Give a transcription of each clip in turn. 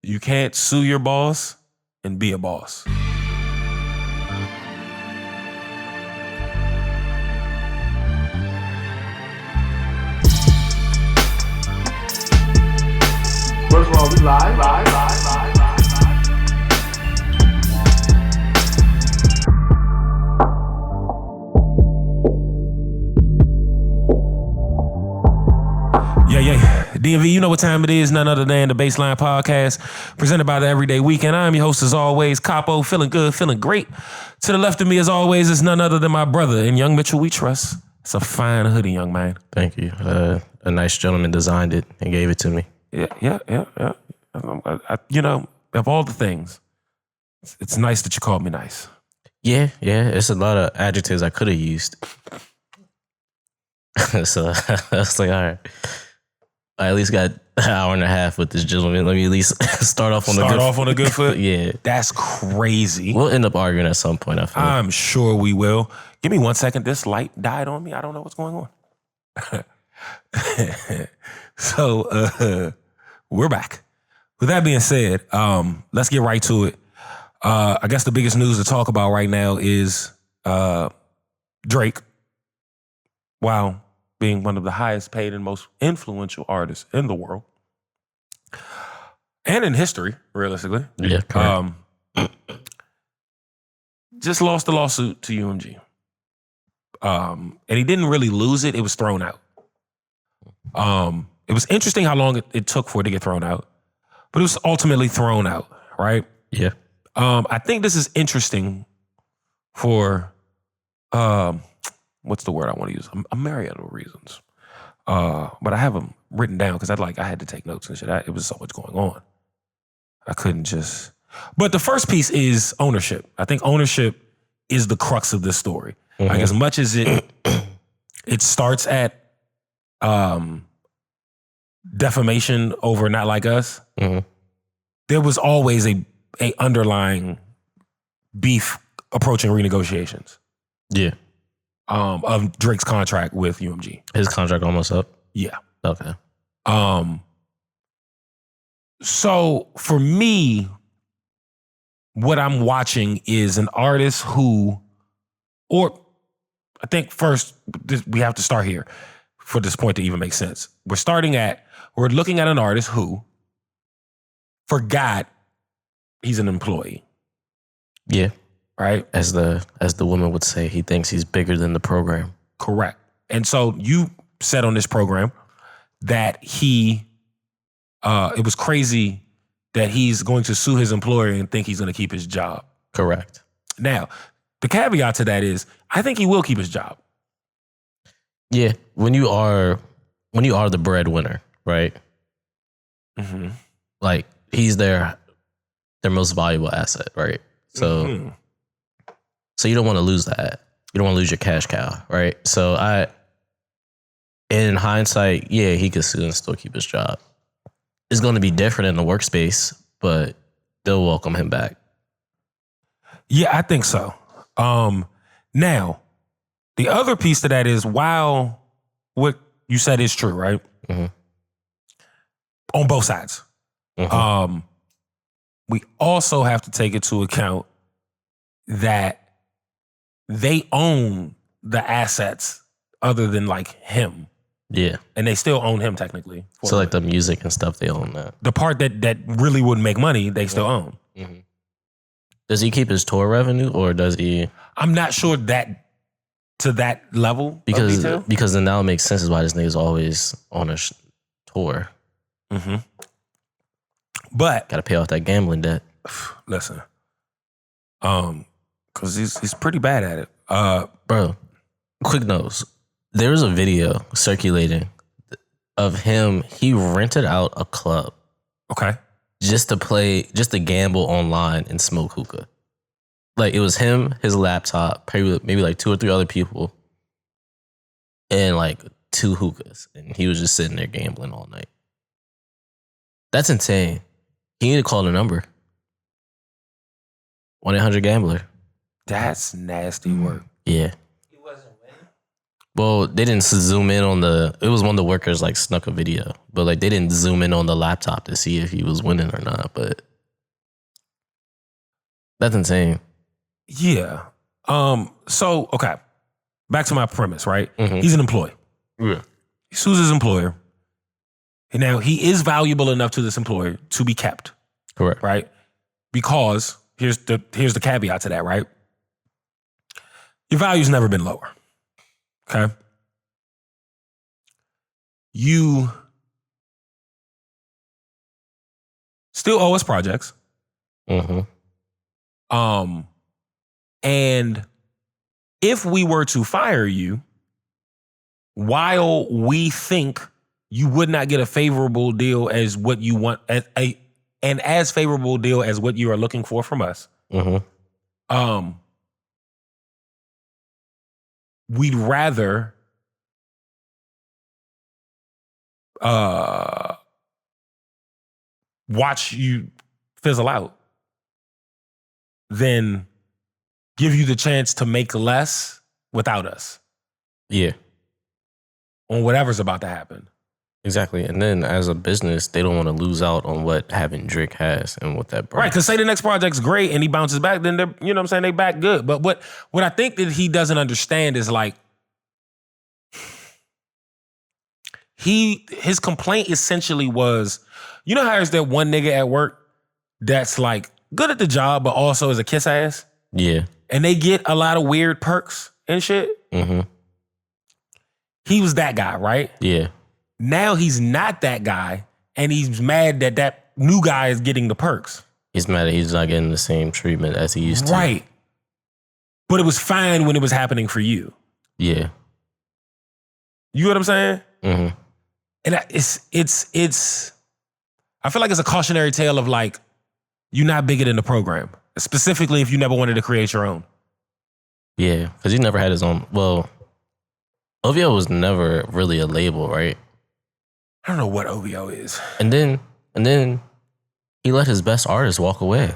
You can't sue your boss and be a boss. First of all, we live. Yeah. DMV, you know what time it is. None other than the BASSLINE podcast presented by TheEvrydywknd. I'm your host as always, Capo, feeling good, feeling great. To the left of me as always is none other than my brother and young Mitchell we trust. It's a fine hoodie, young man. Thank you. A nice gentleman designed it and gave it to me. Yeah. You know, of all the things, it's nice that you called me nice. Yeah. It's a lot of adjectives I could have used. So I was like, all right. I at least got an hour and a half with this gentleman. Let me at least start off on a good foot. Yeah. That's crazy. We'll end up arguing at some point, I feel. I'm sure we will. Give me 1 second. This light died on me. I don't know what's going on. So we're back. With that being said, let's get right to it. I guess the biggest news to talk about right now is Drake. Wow. Being one of the highest paid and most influential artists in the world. And in history, realistically. Yeah, correct. Just lost the lawsuit to UMG. And he didn't really lose it. It was thrown out. It was interesting how long it took for it to get thrown out. But it was ultimately thrown out, right? Yeah. I think this is interesting for... what's the word I want to use? A myriad of reasons. But I have them written down because I had to take notes and shit. It was so much going on. I couldn't just... But the first piece is ownership. I think ownership is the crux of this story. Mm-hmm. Like as much as it starts at defamation over Not Like Us, mm-hmm. there was always a underlying beef approaching renegotiations. Yeah. Of Drake's contract with UMG. His contract almost up? Yeah. Okay. So for me, what I'm watching is an artist who, or I think first we have to start here for this point to even make sense. We're looking at an artist who forgot he's an employee. Yeah. Right? As the woman would say, he thinks he's bigger than the program. Correct. And so you said on this program that it was crazy that he's going to sue his employer and think he's going to keep his job. Correct. Now, the caveat to that is, I think he will keep his job. Yeah. When you are the breadwinner, right? Mm-hmm. Like he's their most valuable asset, right? So. Mm-hmm. So you don't want to lose that. You don't want to lose your cash cow, right? So in hindsight, yeah, he could sue and still keep his job. It's going to be different in the workspace, but they'll welcome him back. Yeah, I think so. Now, the other piece to that is, while what you said is true, right? Mm-hmm. On both sides. Mm-hmm. We also have to take into account that they own the assets other than like him. Yeah. And they still own him technically. So like the music and stuff, they own that. The part that really wouldn't make money, they still own. Mm-hmm. Does he keep his tour revenue or does he? I'm not sure that to that level of detail. Because then now it makes sense is why this nigga's always on a tour. Mm-hmm. But got to pay off that gambling debt. Listen. Because he's pretty bad at it. Bro, quick notes. There was a video circulating of him. He rented out a club. Okay. Just to gamble online and smoke hookah. Like it was him, his laptop, maybe like 2 or 3 other people, and like 2 hookahs. And he was just sitting there gambling all night. That's insane. He need to call the number. 1-800-GAMBLER. That's nasty work. Yeah. He wasn't winning? Well, they didn't zoom in on it was one of the workers like snuck a video, but like they didn't zoom in on the laptop to see if he was winning or not. But That's insane. Yeah. So, okay. Back to my premise, right? Mhm. He's an employee. Yeah. He sues his employer. And now he is valuable enough to this employer to be kept, Correct. right? Because here's the caveat to that, right? Your value's never been lower. Okay? You still owe us projects. Mm-hmm. And if we were to fire you, while we think you would not get a favorable deal as what you want, as favorable deal as what you are looking for from us, we'd rather watch you fizzle out than give you the chance to make less without us. Yeah. On whatever's about to happen. Exactly. And then as a business, they don't want to lose out on what having Drake has and what that brings. Right, because say the next project's great and he bounces back, then they're, you know what I'm saying, they back good. But what I think that he doesn't understand is like, his complaint essentially was, you know how there's that one nigga at work that's like good at the job, but also is a kiss ass? Yeah. And they get a lot of weird perks and shit? Mm-hmm. He was that guy, right? Yeah. Now he's not that guy, and he's mad that that new guy is getting the perks. He's mad that he's not getting the same treatment as he used to. Right. But it was fine when it was happening for you. Yeah. You know what I'm saying? Mm-hmm. And it's I feel like it's a cautionary tale of like, you're not bigger than the program. Specifically if you never wanted to create your own. Yeah, because he never had his own. Well, OVO was never really a label, right? I don't know what OVO is. And then he let his best artist walk away.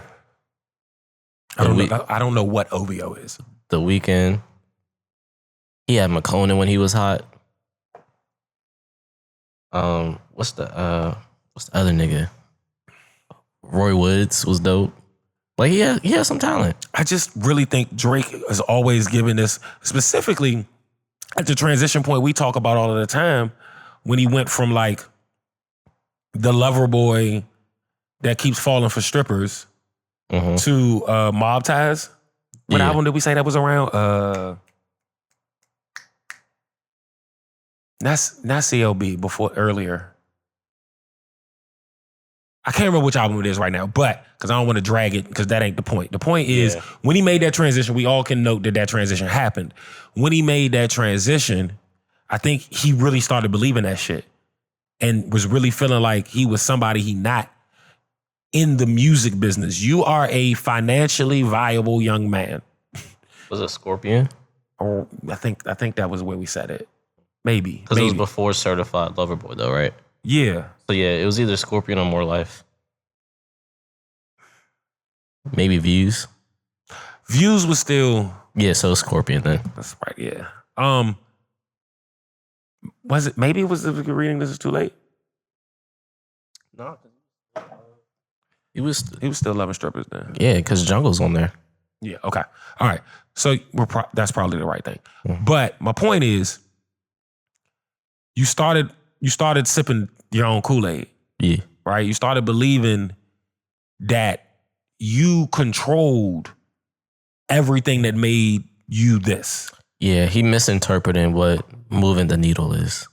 I don't know what OVO is. TheEvrydywknd. He had McConan when he was hot. What's the other nigga? Roy Woods was dope. Like he had some talent. I just really think Drake has always given this, specifically at the transition point we talk about all of the time, when he went from like the lover boy that keeps falling for strippers to Mob Ties. What album did we say that was around? Not CLB, before earlier. I can't remember which album it is right now, but because I don't want to drag it, because that ain't the point. The point is, when he made that transition, we all can note that that transition happened. When he made that transition, I think he really started believing that shit and was really feeling like he was somebody he not in the music business. You are a financially viable young man. Was it Scorpion? Or I think that was where we said it. Maybe. Because it was before Certified Lover Boy though, right? Yeah. So yeah, it was either Scorpion or More Life. Maybe Views. Views was still... Yeah, so Scorpion then. That's right, yeah. Was it... Maybe it was the reading This Is Too Late? No. He was still loving strippers then. Yeah, because Jungle's on there. Yeah, okay. All right. So that's probably the right thing. But my point is, you started sipping your own Kool-Aid. Yeah. Right? You started believing that you controlled everything that made you this. Yeah, he misinterpreted what moving the needle is.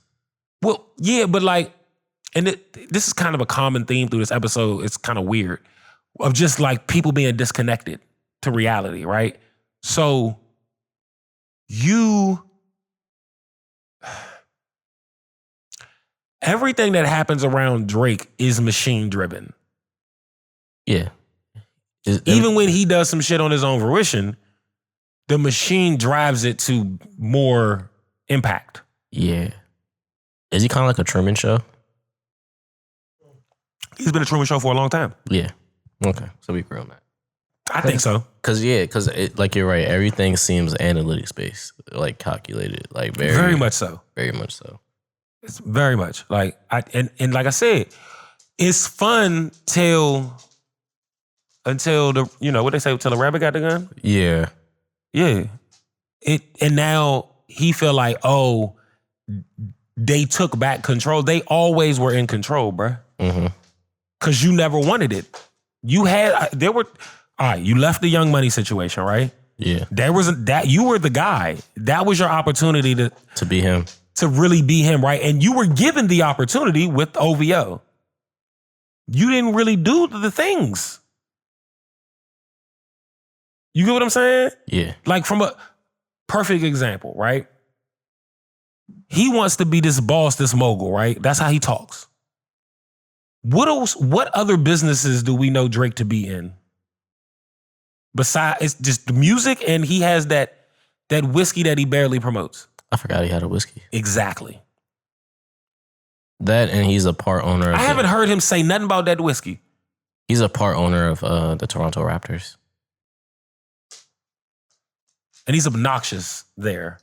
Well, yeah, but like, and this is kind of a common theme through this episode. It's kind of weird, of just like people being disconnected to reality, right? So everything that happens around Drake is machine driven. Yeah. Even when he does some shit on his own fruition, the machine drives it to more impact. Yeah. Is he kind of like a Truman Show? He's been a Truman Show for a long time. Yeah. Okay. So we agree on that. I think so. Because like you're right, everything seems analytics based, like calculated, like very much so. Very much so. It's very much like and like I said, it's fun till until what they say, until the rabbit got the gun. Yeah. Yeah. And now he feel like, oh, they took back control. They always were in control, bruh. Mm-hmm. Cause you never wanted it. You left the Young Money situation, right? Yeah. You were the guy. That was your opportunity to be him. To really be him, right? And you were given the opportunity with OVO. You didn't really do the things. You get what I'm saying? Yeah. Like from a perfect example, right? He wants to be this boss, this mogul, right? That's how he talks. What else? What other businesses do we know Drake to be in? Besides, it's just the music, and he has that whiskey that he barely promotes. I forgot he had a whiskey. Exactly. That, and he's a part owner. I haven't heard him say nothing about that whiskey. He's a part owner of the Toronto Raptors. And he's obnoxious there.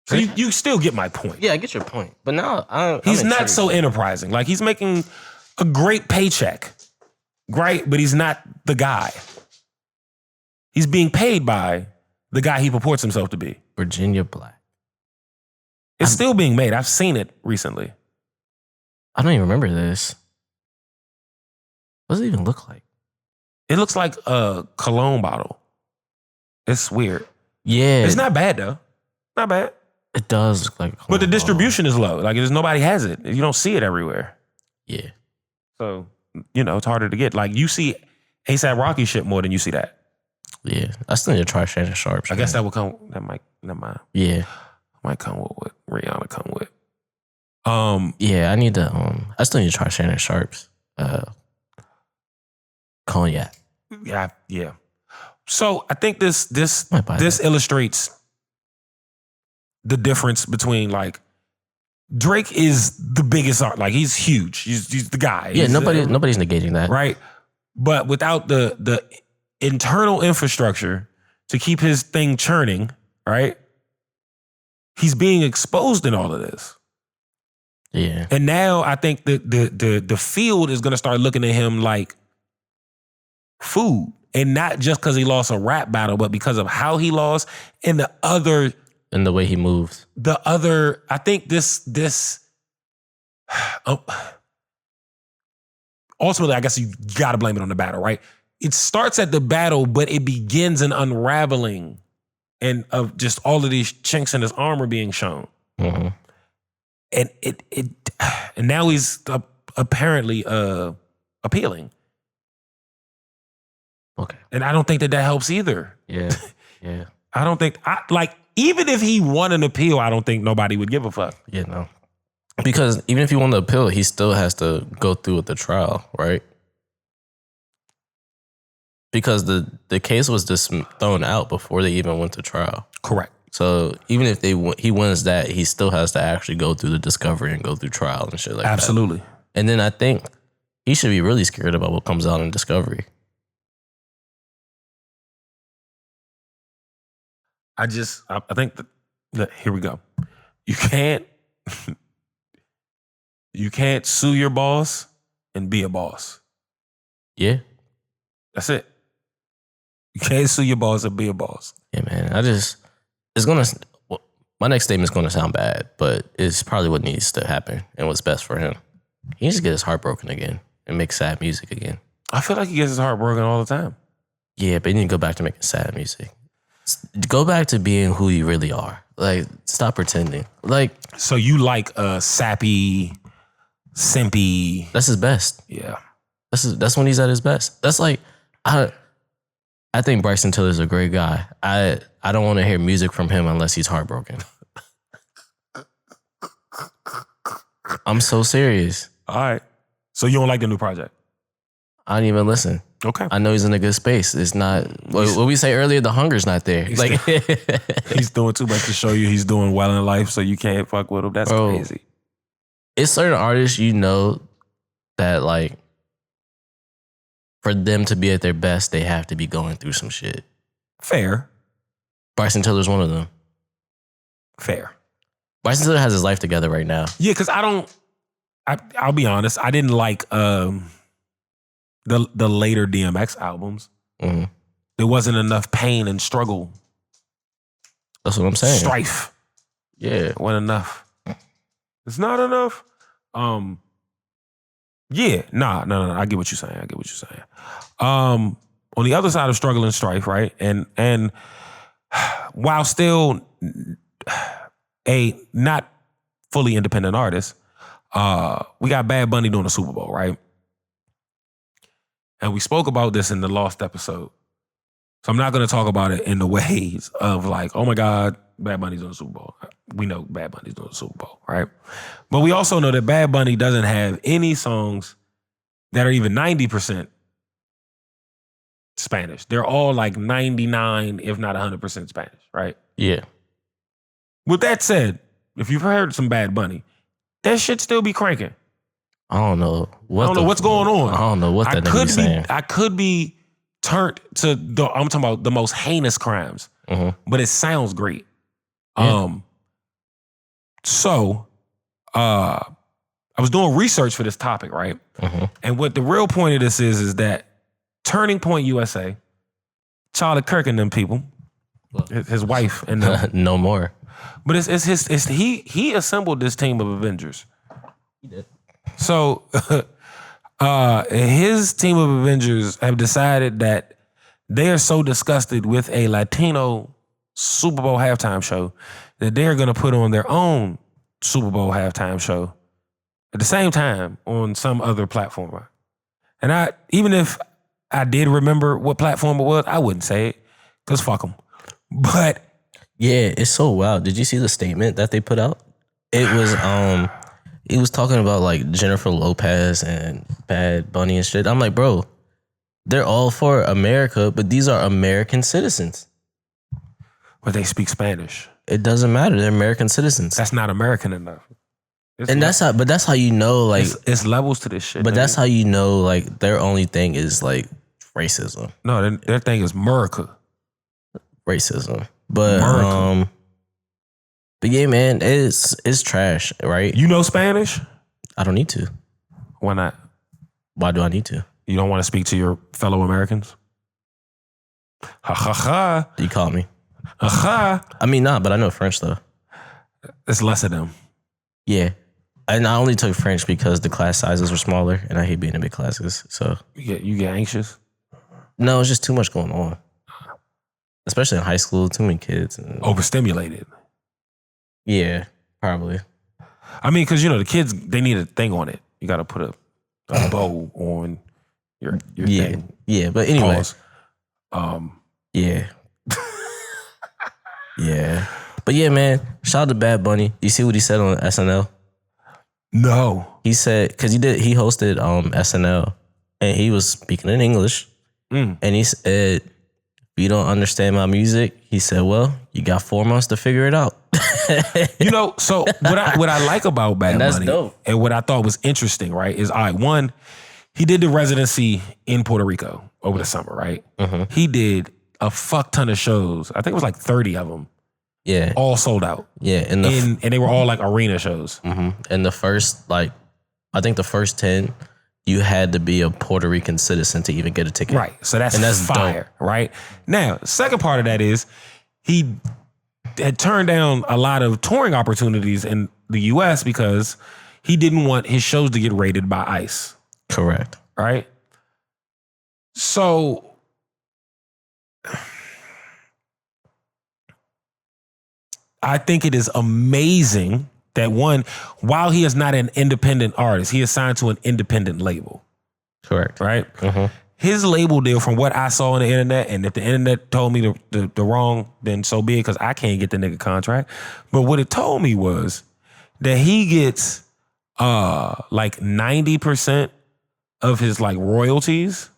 So you still get my point. Yeah, I get your point. But now he's not so enterprising. Like, he's making a great paycheck, right? But he's not the guy. He's being paid by the guy he purports himself to be. Virginia Black. It's still being made. I've seen it recently. I don't even remember this. What does it even look like? It looks like a cologne bottle. It's weird. Yeah. It's not bad, though. Not bad. It does look like a cologne But the distribution bottle. is low. Like, nobody has it. You don't see it everywhere. Yeah. So, it's harder to get. Like, you see ASAP Rocky shit more than you see that. Yeah. I still need to try Shannon Sharp. I guess that will come. That might. Never mind. Yeah. Might come with what Rihanna come with. Yeah, I need to. I still need to try Shannon Sharp's cognac. Yeah. So I think this illustrates the difference between, like, Drake is the biggest art. Like, he's huge. He's the guy. Yeah, nobody's negating that, right? But without the internal infrastructure to keep his thing churning, right? He's being exposed in all of this. Yeah. And now I think the field is going to start looking at him like food. And not just because he lost a rap battle, but because of how he lost and and the way he moves. I think this ultimately, I guess you got to blame it on the battle, right? It starts at the battle, but it begins an unraveling and of just all of these chinks in his armor being shown. Mm-hmm. And and now he's apparently appealing. Okay. And I don't think that helps either. Yeah. Yeah. I don't think, even if he won an appeal, I don't think nobody would give a fuck. Yeah, no. Because even if he won the appeal, he still has to go through with the trial, right? Because the case was just thrown out before they even went to trial. Correct. So even if he wins that, he still has to actually go through the discovery and go through trial and shit like Absolutely. that. And then I think he should be really scared about what comes out in discovery. I think that here we go. You can't sue your boss and be a boss. Yeah. That's it. You can't sue your boss and be a boss. Yeah, man. My next statement is going to sound bad, but it's probably what needs to happen and what's best for him. He needs to get his heart broken again and make sad music again. I feel like he gets his heart broken all the time. Yeah, but you need to go back to making sad music. Go back to being who you really are. Like, stop pretending. Like, so you like sappy, simpy. That's his best. Yeah. That's when he's at his best. That's like, I think Bryson Tiller's a great guy. I don't want to hear music from him unless he's heartbroken. I'm so serious. All right. So you don't like the new project? I didn't even listen. Okay. I know he's in a good space. It's not what we say earlier. The hunger's not there. He's doing too much to show you he's doing well in life, so you can't fuck with him. That's crazy. It's certain artists that, like, for them to be at their best, they have to be going through some shit. Fair. Bryson Tiller's one of them. Fair. Bryson Tiller has his life together right now. Yeah, because I'll be honest, I didn't like the later DMX albums. There wasn't enough pain and struggle. That's what I'm saying. Strife. Yeah. It wasn't enough. It's not enough. Yeah, no. I get what you're saying. On the other side of struggle and strife, right? And while still a not fully independent artist, we got Bad Bunny doing the Super Bowl, right? And we spoke about this in the Lost episode. So I'm not going to talk about it in the ways of like, oh my God, Bad Bunny's doing the Super Bowl. We know Bad Bunny's doing the Super Bowl, right? But we also know that Bad Bunny doesn't have any songs that are even 90% Spanish. They're all like 99, if not 100% Spanish, right? Yeah. With that said, if you've heard some Bad Bunny, that shit still be cranking. I don't know. I don't know what's going on. I don't know what that nigga be saying. I could be turned to I'm talking about the most heinous crimes, but it sounds great. Yeah. So I was doing research for this topic, right? And what the real point of this is that Turning Point USA, Charlie Kirk and them people, his wife and them. No more. But he assembled this team of Avengers. He did. So his team of Avengers have decided that they are so disgusted with a Latino Super Bowl halftime show that they're going to put on their own Super Bowl halftime show at the same time on some other platform. And even if I did remember what platform it was, I wouldn't say it because fuck them. But yeah, it's so wild. Did you see the statement that they put out? It was talking about like Jennifer Lopez and Bad Bunny and shit. I'm like, bro, they're all for America, but these are American citizens. But they speak Spanish. It doesn't matter. They're American citizens. That's not American enough. That's how you know, like it's levels to this shit. But that's how you know, like their only thing is like racism. No, their thing is America. Racism. But but yeah, man, it's trash, right? You know Spanish? I don't need to. Why not? Why do I need to? You don't want to speak to your fellow Americans? Ha ha ha. You caught me. Ha ha. I mean, but I know French though. It's less of them. Yeah. And I only took French because the class sizes were smaller and I hate being in big classes. So you get anxious? No, it's just too much going on. Especially in high school, too many kids. Overstimulated. Yeah, probably. I mean, because, the kids, they need a thing on it. You got to put a bow on your thing. Yeah, but anyway. Pause. Yeah. Yeah. But yeah, man, shout out to Bad Bunny. You see what he said on SNL? No. He said, because he hosted SNL and he was speaking in English. And he said, if you don't understand my music, he said, well, you got 4 months to figure it out. So what I like about Bad Bunny dope. and what I thought was interesting, right, is one, he did the residency in Puerto Rico over the summer, right? He did a fuck ton of shows. I think it was like 30 of them. Yeah. All sold out. Yeah. And they were all like arena shows. And the first, I think the first 10, you had to be a Puerto Rican citizen to even get a ticket. Right. So that's fire, dope. Right? Now, the second part of that is he had turned down a lot of touring opportunities in the US because he didn't want his shows to get rated by ICE. Correct. Right? So I think it is amazing that while he is not an independent artist, he is signed to an independent label. Correct. Right? His label deal, from what I saw on the internet, and if the internet told me the wrong, then so be it, because I can't get the nigga contract. But what it told me was that he gets like 90% of his like royalties,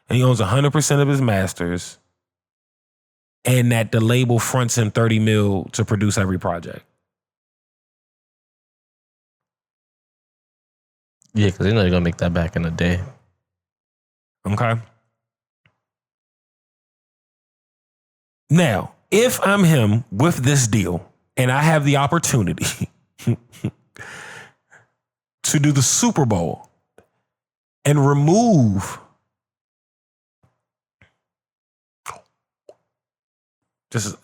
and he owns 100% of his masters, and that the label fronts him $30 million to produce every project. Yeah, because they know they're going to make that back in a day. Okay. Now, if I'm him with this deal and I have the opportunity to do the Super Bowl and remove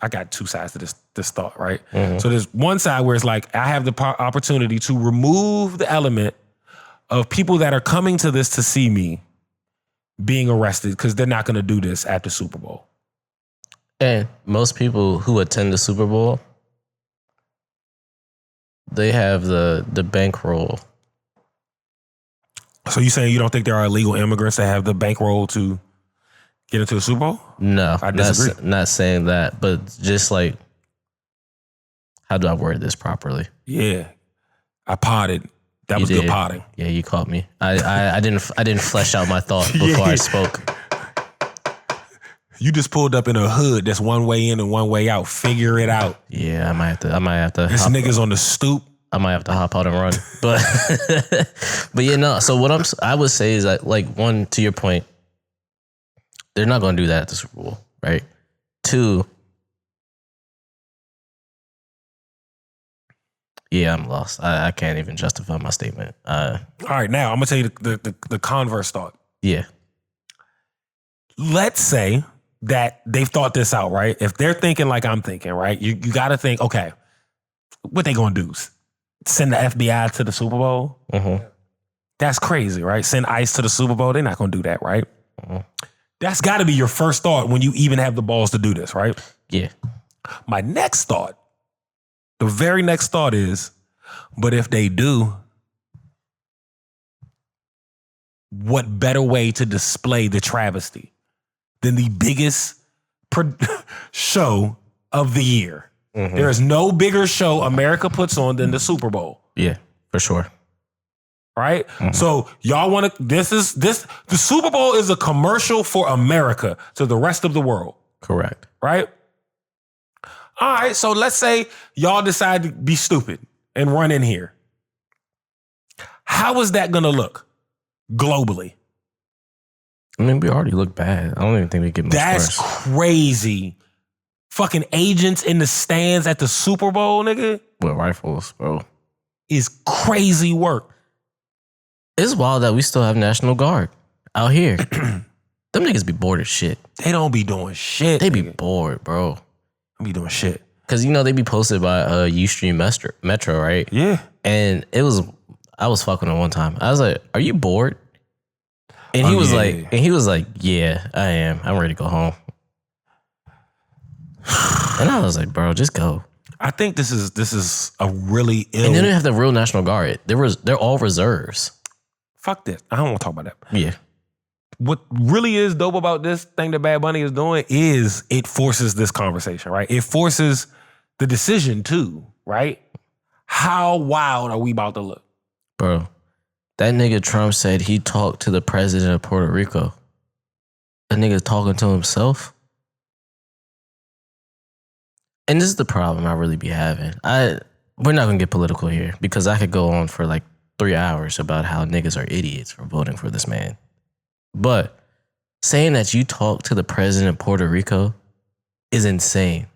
I got two sides to this thought, right? So there's one side where it's like I have the opportunity to remove the element of people that are coming to this to see me being arrested because they're not going to do this at the Super Bowl. And most people who attend the Super Bowl, they have the bankroll. So you saying you don't think there are illegal immigrants that have the bankroll to get into the Super Bowl? No, I disagree. Not saying that, but just like, how do I word this properly? Yeah, I potted. That was good potting. Yeah, you caught me. I didn't flesh out my thought before I spoke. You just pulled up in a hood that's one way in and one way out. Figure it out. Yeah, I might have to. This nigga's on the stoop. I might have to hop out and run. But but yeah, no. So what I would say is that, like, one, to your point, they're not going to do that at the Super Bowl, right? Two, yeah, I'm lost. I can't even justify my statement. All right, now I'm gonna tell you the converse thought. Yeah. Let's say that they've thought this out, right? If they're thinking like I'm thinking, right? You got to think, okay, what they gonna do? Send the FBI to the Super Bowl? That's crazy, right? Send ICE to the Super Bowl? They're not gonna do that, right? That's got to be your first thought when you even have the balls to do this, right? Yeah. My next thought, the very next thought is, but if they do, what better way to display the travesty than the biggest show of the year? There is no bigger show America puts on than the Super Bowl. Yeah, for sure. Right? So y'all want to, the Super Bowl is a commercial for America to the rest of the world. Correct. Right? All right, so let's say y'all decide to be stupid and run in here. How is that going to look globally? I mean, we already look bad. I don't even think we get much worse. That's crazy. Fucking agents in the stands at the Super Bowl, nigga. With rifles, bro. Is crazy work. It's wild that we still have National Guard out here. Them niggas be bored as shit. They don't be doing shit. They be bored, bro. They be doing shit. Cause you know they be posted by Ustream Metro, right? Yeah. And I was fucking with him one time. I was like, "Are you bored?" And he was like, "Yeah, I am. I'm ready to go home." And I was like, "Bro, just go." I think this is a really ill. And then they have the real National Guard. They're all reserves. Fuck this. I don't want to talk about that. Yeah. What really is dope about this thing that Bad Bunny is doing is it forces this conversation, right? It forces the decision too, right? How wild are we about to look? Bro, that nigga Trump said he talked to the president of Puerto Rico. That nigga talking to himself? And this is the problem I really be having. We're not gonna get political here because I could go on for like 3 hours about how niggas are idiots for voting for this man. But saying that you talk to the president of Puerto Rico is insane.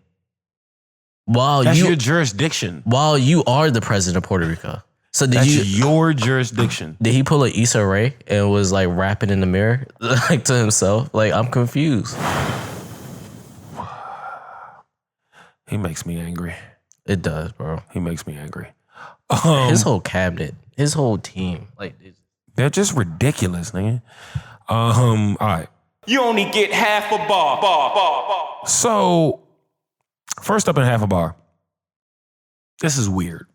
That's your jurisdiction. While you are the president of Puerto Rico. So That's your jurisdiction. Did he pull a Issa Rae and was like rapping in the mirror like to himself? Like, I'm confused. He makes me angry. It does, bro. He makes me angry. His whole cabinet, his whole team, like, they're just ridiculous, nigga. All right. You only get half a bar. So, first up in half a bar. This is weird.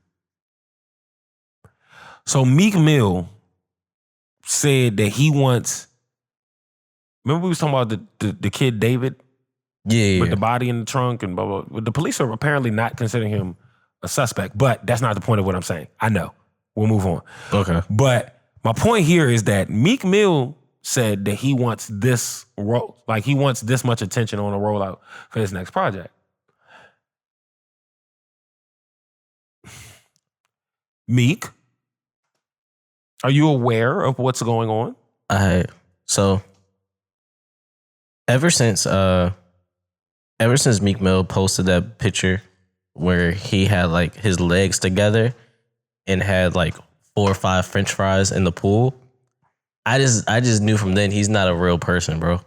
So Meek Mill said that he wants. Remember we was talking about the kid David? Yeah. With the body in the trunk and blah, blah, blah. The police are apparently not considering him a suspect, but that's not the point of what I'm saying. I know. We'll move on. Okay. But my point here is that Meek Mill said that he wants this he wants this much attention on a rollout for his next project. Meek, are you aware of what's going on? So ever since Meek Mill posted that picture where he had like his legs together and had like 4 or 5 French fries in the pool, I just knew from then he's not a real person, bro.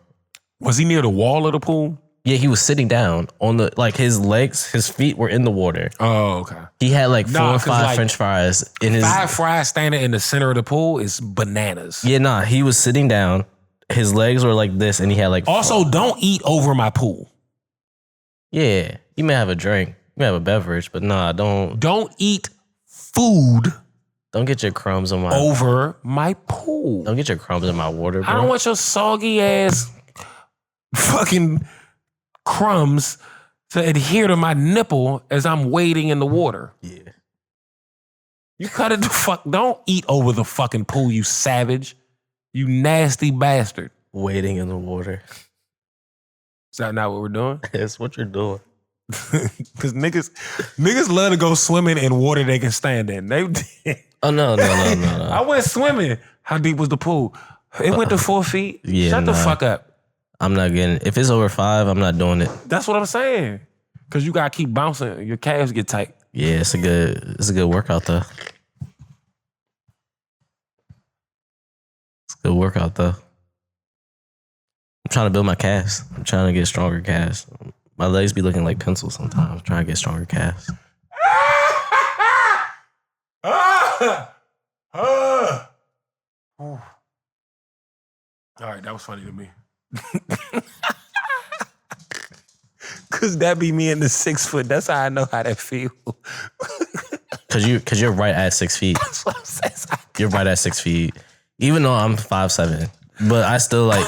Was he near the wall of the pool? Yeah, he was sitting down on the like his legs, his feet were in the water. Oh, okay. He had like 4 or 5 like, French fries in his 5 fries standing in the center of the pool is bananas. Yeah, nah, he was sitting down. His legs were like this, and he had like. Also, don't eat over my pool. Yeah, you may have a drink, you may have a beverage, but nah, don't. Don't eat food. Don't get your crumbs on my over my pool. Don't get your crumbs in my water, bro. I don't want your soggy ass fucking crumbs to adhere to my nipple as I'm wading in the water. Yeah. You cut it the fuck. Don't eat over the fucking pool, you savage. You nasty bastard. Wading in the water. Is that not what we're doing? That's what you're doing. Because niggas love to go swimming in water they can stand in. They Oh, no. I went swimming. How deep was the pool? It went to 4 feet. Yeah, Shut the fuck up. I'm not getting it. If it's over 5, I'm not doing it. That's what I'm saying. Because you got to keep bouncing. Your calves get tight. Yeah, it's a good workout, though. It's a good workout, though. I'm trying to build my calves. I'm trying to get stronger calves. My legs be looking like pencils sometimes. I'm trying to get stronger calves. All right, that was funny to me. Cause that be me in the 6 foot. That's how I know how that feel. Cause you're right at 6 feet. That's what I'm saying. You're right at 6 feet. Even though I'm 5'7", but I still like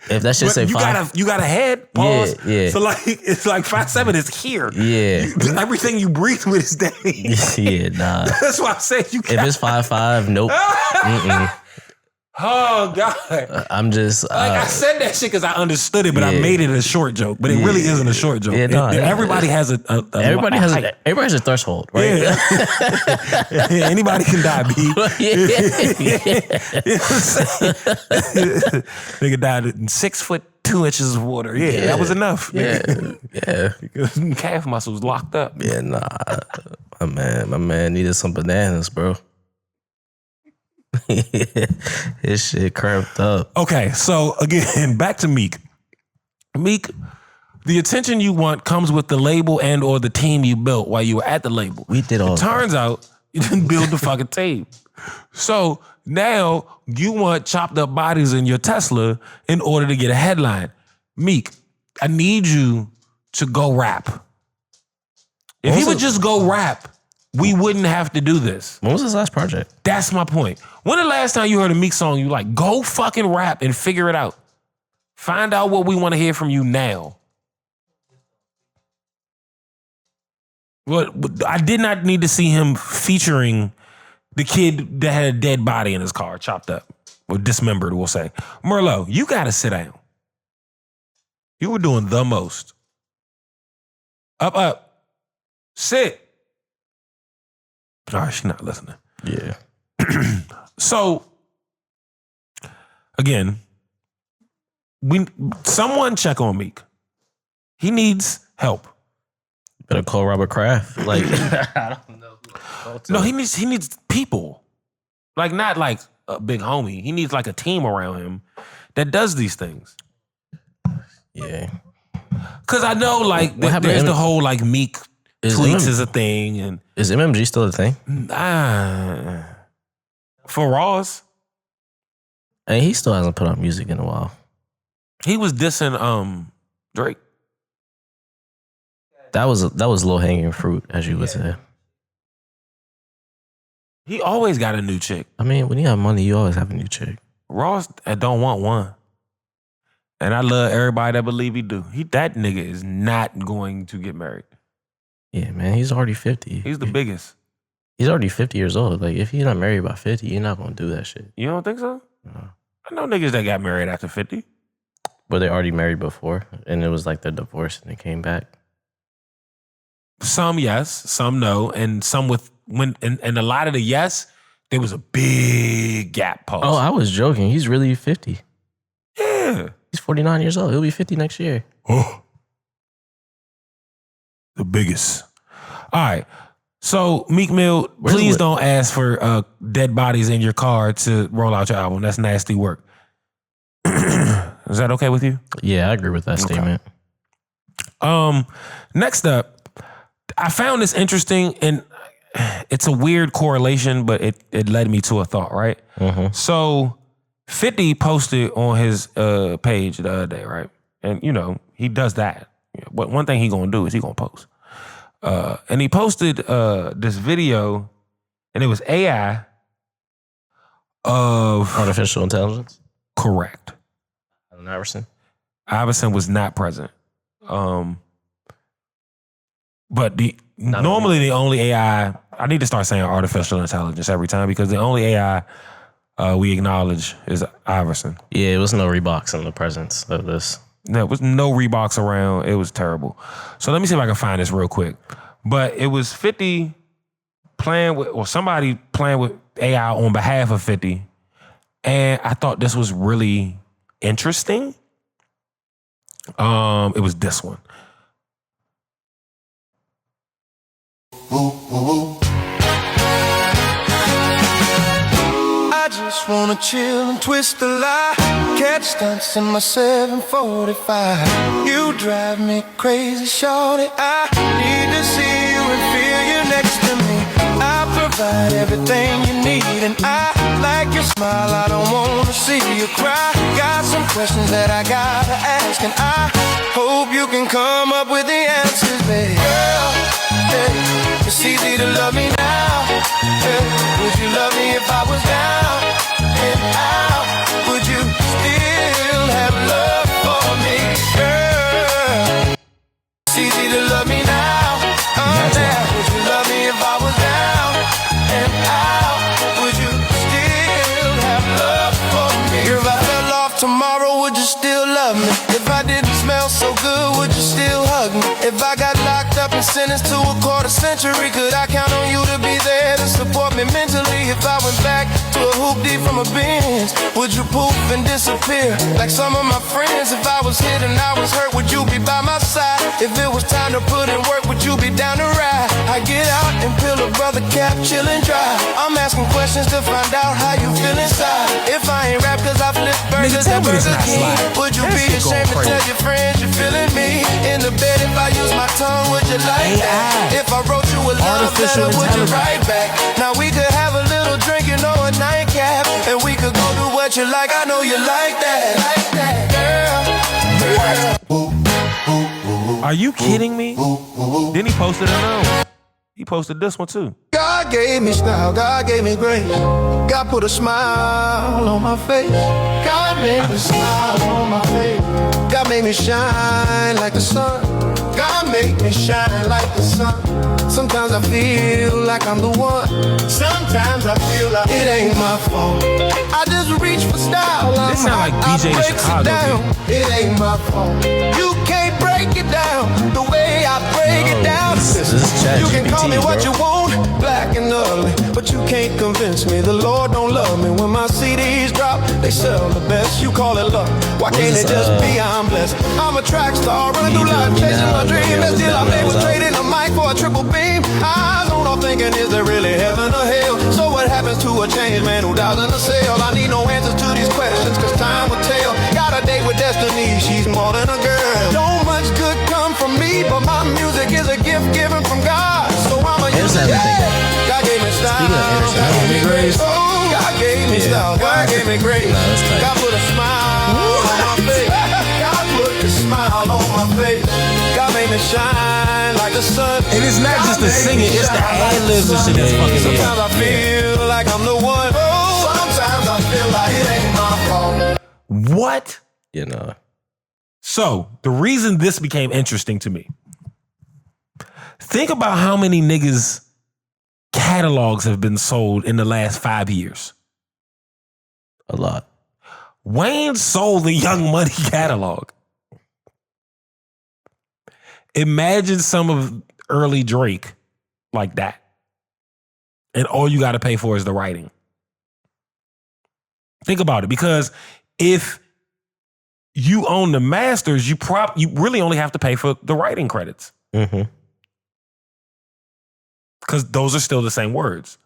if that shit say you 5. You got a head. Pause. Yeah. So like it's like 5'7" is here. Yeah. Everything you breathe with is that. Yeah, nah. That's why I said you. If it's 5'5", nope. Oh God! I'm just I said that shit because I understood it, but I made it a short joke. But it really isn't a short joke. Yeah, no, everybody has a everybody has a threshold, right? Yeah. Anybody can die, B. Nigga died in 6 foot 2 inches of water. Yeah, that was enough. Yeah. Because calf muscles locked up. Yeah, nah. My man needed some bananas, bro. His shit cramped up. Okay, so again, back to Meek. Meek, the attention you want comes with the label and or the team you built while you were at the label. We did all. Turns out you didn't build the fucking team. So now you want chopped up bodies in your Tesla in order to get a headline. Meek, I need you to go rap. If he would just go rap, we wouldn't have to do this. When was his last project? That's my point. When the last time you heard a Meek song, you like, go fucking rap and figure it out. Find out what we want to hear from you now. Well, I did not need to see him featuring the kid that had a dead body in his car, chopped up, or dismembered, we'll say. Merlot, you got to sit down. You were doing the most. Up. Sit. All right, she's not listening. Yeah. So, again, someone check on Meek. He needs help. Better call Robert Kraft. Like, I don't know. No, he needs people. Like, not like a big homie. He needs like a team around him that does these things. Yeah. Because I know like there's the whole like Meek tweets is a thing. And is MMG still a thing? For Ross. And he still hasn't put out music in a while. He was dissing Drake. That was low hanging fruit, as you would say. He always got a new chick. I mean, when you have money, you always have a new chick. Ross don't want one. And I love everybody that believe he do. That nigga is not going to get married. Yeah, man, he's already 50. He's the biggest. He's already 50 years old. Like, if he's not married by 50, you're not going to do that shit. You don't think so? No. I know niggas that got married after 50. Were they already married before? And it was like they're divorced and they came back? Some yes, some no. And some and a lot of the yes, there was a big gap pause. Oh, I was joking. He's really 50. Yeah. He's 49 years old. He'll be 50 next year. Oh. The biggest. All right. So, Meek Mill, please don't ask for dead bodies in your car to roll out your album. That's nasty work. Is that okay with you? Yeah, I agree with that statement. Next up, I found this interesting, and it's a weird correlation, but it led me to a thought, right? So 50 posted on his page the other day, right? And, you know, he does that. But one thing he gonna do is he gonna post. And he posted this video, and it was AI of... Artificial intelligence? Correct. Allen Iverson? Iverson was not present. But normally the only AI... I need to start saying artificial intelligence every time because the only AI we acknowledge is Iverson. Yeah, it was no Reeboks in the presence of this. There was no Reeboks around. It was terrible. So let me see if I can find this real quick. But it was 50 playing with, or somebody playing with AI on behalf of 50. And I thought this was really interesting. It was this one. I just wanna chill and twist the lie. Catch stunts in my 745. You drive me crazy, shorty. I need to see you and feel you next to me. I provide everything you need, and I like your smile. I don't wanna see you cry. Got some questions that I gotta ask, and I hope you can come up with the answers, babe. Girl, hey, it's easy to love me now. Hey, would you love me if I was down and out? Would you still have love for me, girl? It's easy to love me now. Would you love me if I was down and out? Would you still have love for me? If I fell off tomorrow, would you still love me? If I didn't smell so good, would you still hug me? If I got locked up and sentenced to a quarter century, could I count on you to be there to support me mentally? If I went back to a hoop deep from a Benz, would you poof and disappear like some of my friends? If I was hit and I was hurt, would you be by my side? If it was time to put in work, would you be down to ride? I get out and peel a brother cap, chill and dry. I'm asking questions to find out how you feel inside. If I ain't rap cause I flip burgers at Burger King, would you be ashamed to tell your friends you're feeling me? In the bed if I use my tongue, would you like that? If I wrote you a love letter, would you write back? Now we could have a little drink, you know, a nightcap, and we could go do what you like. I know you like that, girl. Are you kidding me? Then he posted another one. He posted this one too. God gave me style, God gave me grace. God put a smile on my face. God made me smile on my face. God made me shine like the sun. God made me shine like the sun. Sometimes I feel like I'm the one. Sometimes I feel like it ain't my fault. I just reach for style. This sound like BJ in Chicago. It ain't my fault. You can't break it down the way I break it down. This is You can call me ChatGPT, what bro. you want, black and ugly, but you can't convince me the Lord don't love me. When my CDs drop, they sell the best. You call it luck. Why can't is it this, just be I'm blessed? I'm a track star, running You through life, doing me chasing now, my dream. yeah, That deal I was made that was was trading a mic for a triple beam. Eyes on off thinking, is there really heaven or hell? So what happens to a changed man who dies in a cell? I need no answers to these questions, cause time will tell. Got a date with destiny, she's more than a girl. Don't much good come from me, but my music is a gift given from God. So I'ma use it. God gave me style. Speaking of Anderson, God gave me grace. grace. Oh, God gave me style. God gave me grace. Nah, that's tight. God put a smile on my face. God put a smile on my face. God made me shine like the sun. And it's not just the singing, it's the ad-libs and shit that's fucking me Sometimes I up. feel like I'm the one. Oh, sometimes I feel like it ain't my fault. What? You know. So, the reason this became interesting to me, think about how many niggas' catalogs have been sold in the last 5 years. A lot. Wayne sold the Young Money catalog. Imagine some of early Drake like that. And all you got to pay for is the writing. Think about it, because if you own the masters, you really only have to pay for the writing credits. Mm-hmm. Because those are still the same words.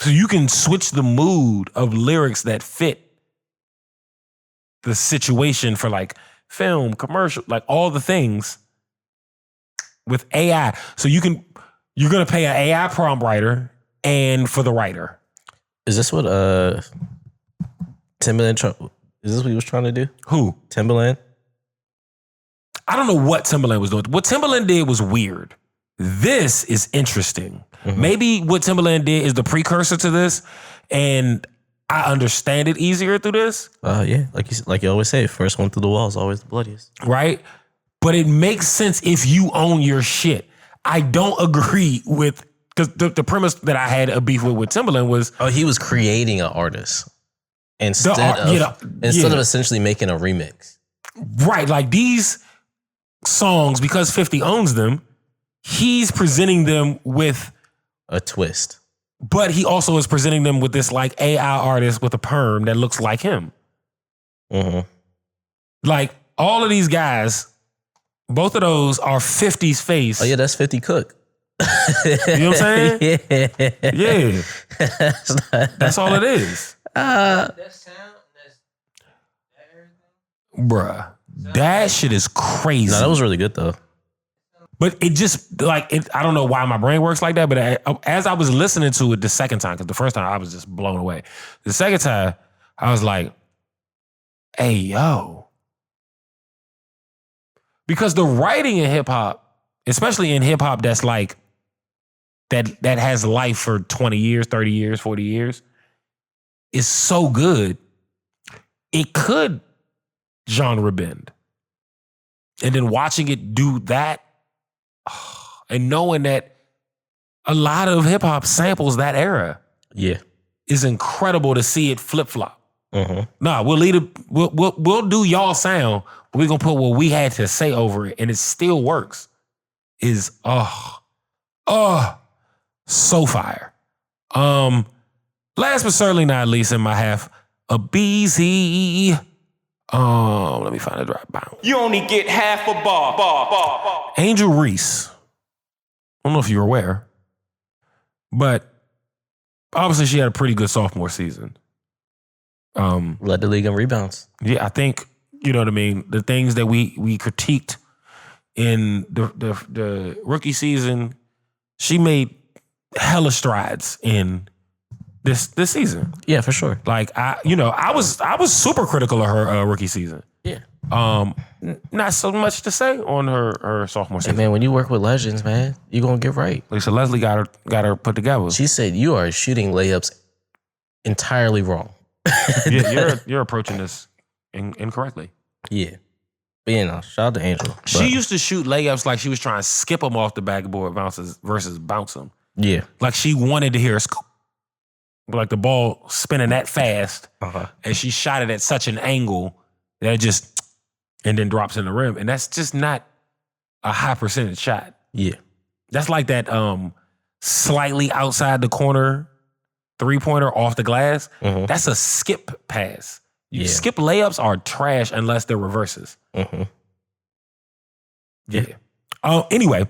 So you can switch the mood of lyrics that fit the situation for like film, commercial, like all the things with AI. So you're gonna pay an AI prompt writer and for the writer. Is this what Timbaland? Is this what he was trying to do? Who? Timbaland? I don't know what Timbaland was doing. What Timbaland did was weird. This is interesting. Mm-hmm. Maybe what Timbaland did is the precursor to this, and I understand it easier through this. Yeah, like you always say, first one through the wall is always the bloodiest. Right? But it makes sense if you own your shit. I don't agree with, because the premise that I had a beef with Timbaland was... Oh, he was creating an artist instead of essentially making a remix. Right, like these songs, because 50 owns them, he's presenting them with... a twist. But he also is presenting them with this like AI artist with a perm that looks like him. Mm-hmm. Like all of these guys, both of those are 50's face. Oh yeah, that's 50 Cook. You know what I'm saying? Yeah. Yeah. That's all it is. Bruh. That shit is crazy. No, that was really good though. But it just, like, I don't know why my brain works like that, but as I was listening to it the second time, because the first time I was just blown away. The second time, I was like, hey, yo. Because the writing in hip-hop, especially in hip-hop that's like, that has life for 20 years, 30 years, 40 years, is so good, it could genre bend. And then watching it do that, and knowing that a lot of hip hop samples that era, is incredible to see it flip flop. Mm-hmm. Nah, we'll do y'all sound, but we're gonna put what we had to say over it, and it still works. Is so fire. Last but certainly not least, in my half, a BZ. Let me find a drop bound. You only get half a bar. Angel Reese. I don't know if you're aware, but obviously she had a pretty good sophomore season. Led the league in rebounds. Yeah, I think, you know what I mean, the things that we critiqued in the rookie season, she made hella strides in this season. Yeah, for sure. Like I was super critical of her rookie season. Yeah. Not so much to say on her sophomore season. Hey man, when you work with legends, man, you gonna get right. Lisa Leslie got her put together. She said you are shooting layups entirely wrong. Yeah, you're approaching this incorrectly. Yeah. But you know, shout out to Angel. She used to shoot layups like she was trying to skip them off the backboard bounces versus bounce them. Yeah. Like she wanted to hear a scoop. Like the ball spinning that fast, and she shot it at such an angle that it just, and then drops in the rim. And that's just not a high percentage shot. Yeah. That's like that slightly outside the corner 3-pointer off the glass. Mm-hmm. That's a skip pass. Skip layups are trash unless they're reverses. Mm-hmm. Yeah. Anyway,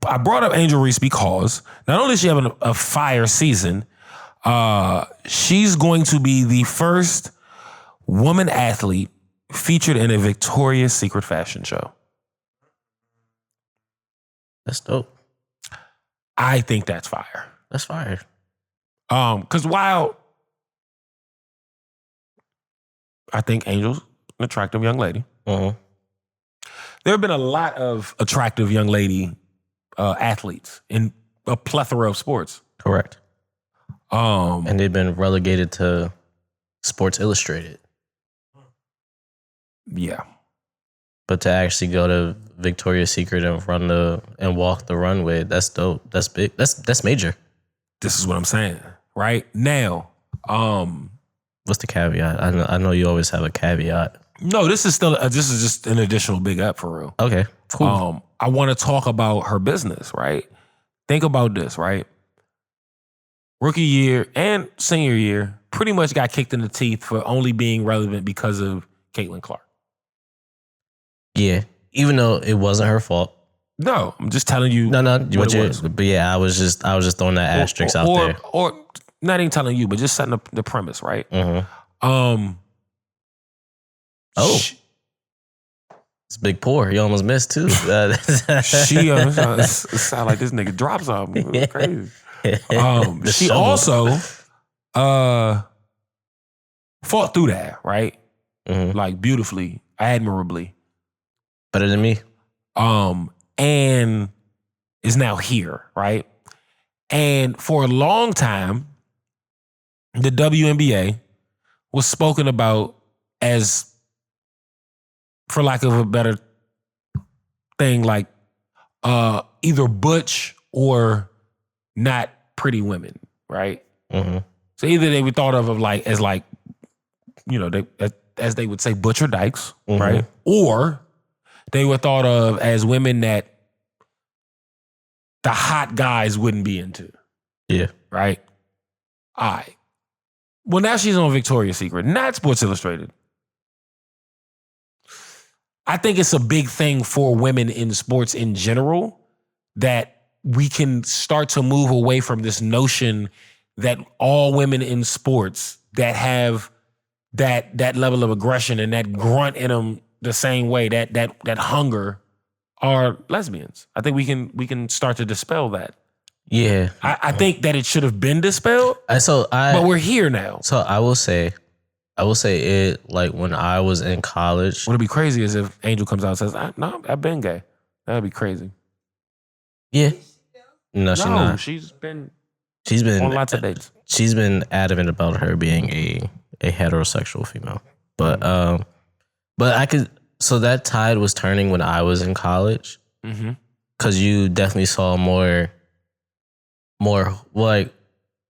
I brought up Angel Reese because not only is she having a fire season, she's going to be the first woman athlete featured in a Victoria's Secret fashion show. That's dope. I think that's fire. That's fire. Because while I think Angel's an attractive young lady, there have been a lot of attractive young lady athletes in a plethora of sports. Correct. And they've been relegated to Sports Illustrated. Yeah. But to actually go to Victoria's Secret and walk the runway, that's dope. That's big. That's major. This is what I'm saying. Right now, what's the caveat? I know you always have a caveat. No, this is just an additional big up for real. Okay, cool. I want to talk about her business, right? Think about this, right? Rookie year and senior year pretty much got kicked in the teeth for only being relevant because of Caitlin Clark. Yeah, even though it wasn't her fault. No, I'm just telling you. But yeah, I was just throwing that asterisk out there. Or not even telling you, but just setting up the premise, right? Mm-hmm. Oh. It's big pour. He almost missed too. She it sound like this nigga drops off. Crazy. She also fought through that, right? Mm-hmm. Like beautifully, admirably. Better than me. And is now here, right? And for a long time, the WNBA was spoken about as, for lack of a better thing, like either butch or not pretty women, right? Mm-hmm. So either they were thought of like as like, you know, as they would say, butcher dykes, mm-hmm. right? Or they were thought of as women that the hot guys wouldn't be into. Yeah. Right? All right. Well, now she's on Victoria's Secret, not Sports Illustrated. I think it's a big thing for women in sports in general that we can start to move away from this notion that all women in sports that have that level of aggression and that grunt in them the same way, that hunger, are lesbians. I think we can start to dispel that. Yeah. I think that it should have been dispelled, but we're here now. So I will say it, like when I was in college. What'd be crazy is if Angel comes out and says, no, I've been gay. That'd be crazy. Yeah. No, she's not. She's been on lots of dates. She's been adamant about her being a heterosexual female. But I could, so that tide was turning when I was in college. Mm-hmm. Cause you definitely saw more like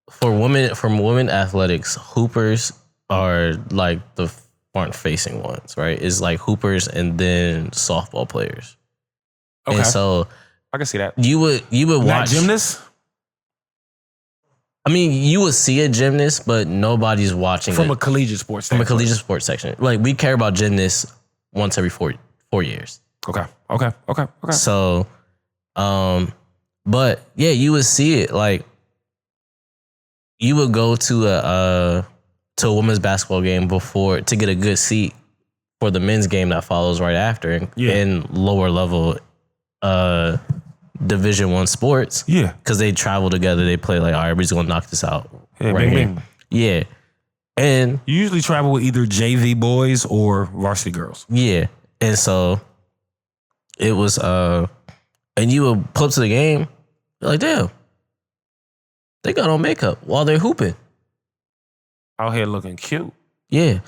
for women athletics, hoopers are like the front facing ones, right? It's like hoopers and then softball players. Okay. And so I can see that. You would watch not gymnasts? I mean, you would see a gymnast, but nobody's watching from a collegiate sports section. From a collegiate sports section. Like we care about gymnasts once every 4 years. Okay. So, but yeah, you would see it. Like you would go to a women's basketball game before to get a good seat for the men's game that follows right after in lower level Division I sports. Yeah. Because they travel together. They play like, all right, we're just going to knock this out. Yeah, right bing, here. bing. Yeah. And you usually travel with either JV boys or varsity girls. Yeah. And so it was, and you would pull up to the game, you're like, damn, they got on makeup while they're hooping. Out here looking cute. Yeah.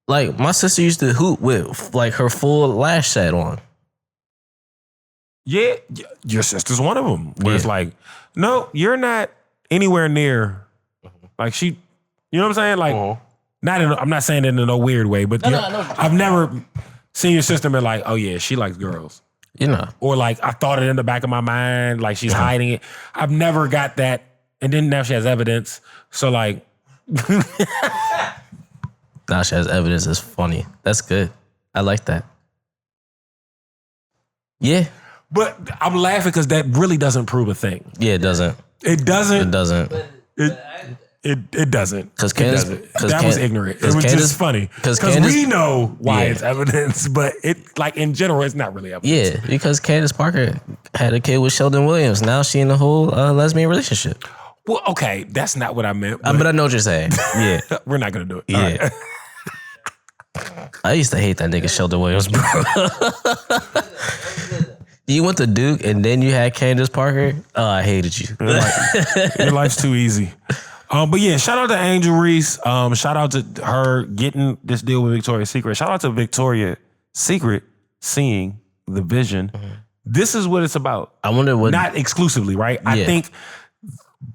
Like my sister used to hoop with like her full lash set on. Yeah, your sister's one of them. Where it's like, no, you're not anywhere near. Like she, you know what I'm saying? Like, I'm not saying it in no weird way, but I've never seen your sister be like, oh yeah, she likes girls. You know. Or like, I thought it in the back of my mind, like she's hiding it. I've never got that. And then now she has evidence. So like. Now she has evidence. It's funny. That's good. I like that. Yeah. But I'm laughing because that really doesn't prove a thing. Yeah, it doesn't. It doesn't. It doesn't. It doesn't. Because that was ignorant. It was just funny. Because we know why it's evidence, but it like in general, it's not really evidence. Yeah, because Candace Parker had a kid with Sheldon Williams. Now she in the whole lesbian relationship. Well, okay, that's not what I meant. But I know what you're saying. Yeah. We're not going to do it. Yeah. Right. I used to hate that nigga Sheldon Williams, bro. You went to Duke and then you had Candace Parker? Oh, I hated you. Your life's too easy. But yeah, shout out to Angel Reese. Shout out to her getting this deal with Victoria's Secret. Shout out to Victoria's Secret seeing the vision. Mm-hmm. This is what it's about. I wonder what... Not exclusively, right? Yeah. I think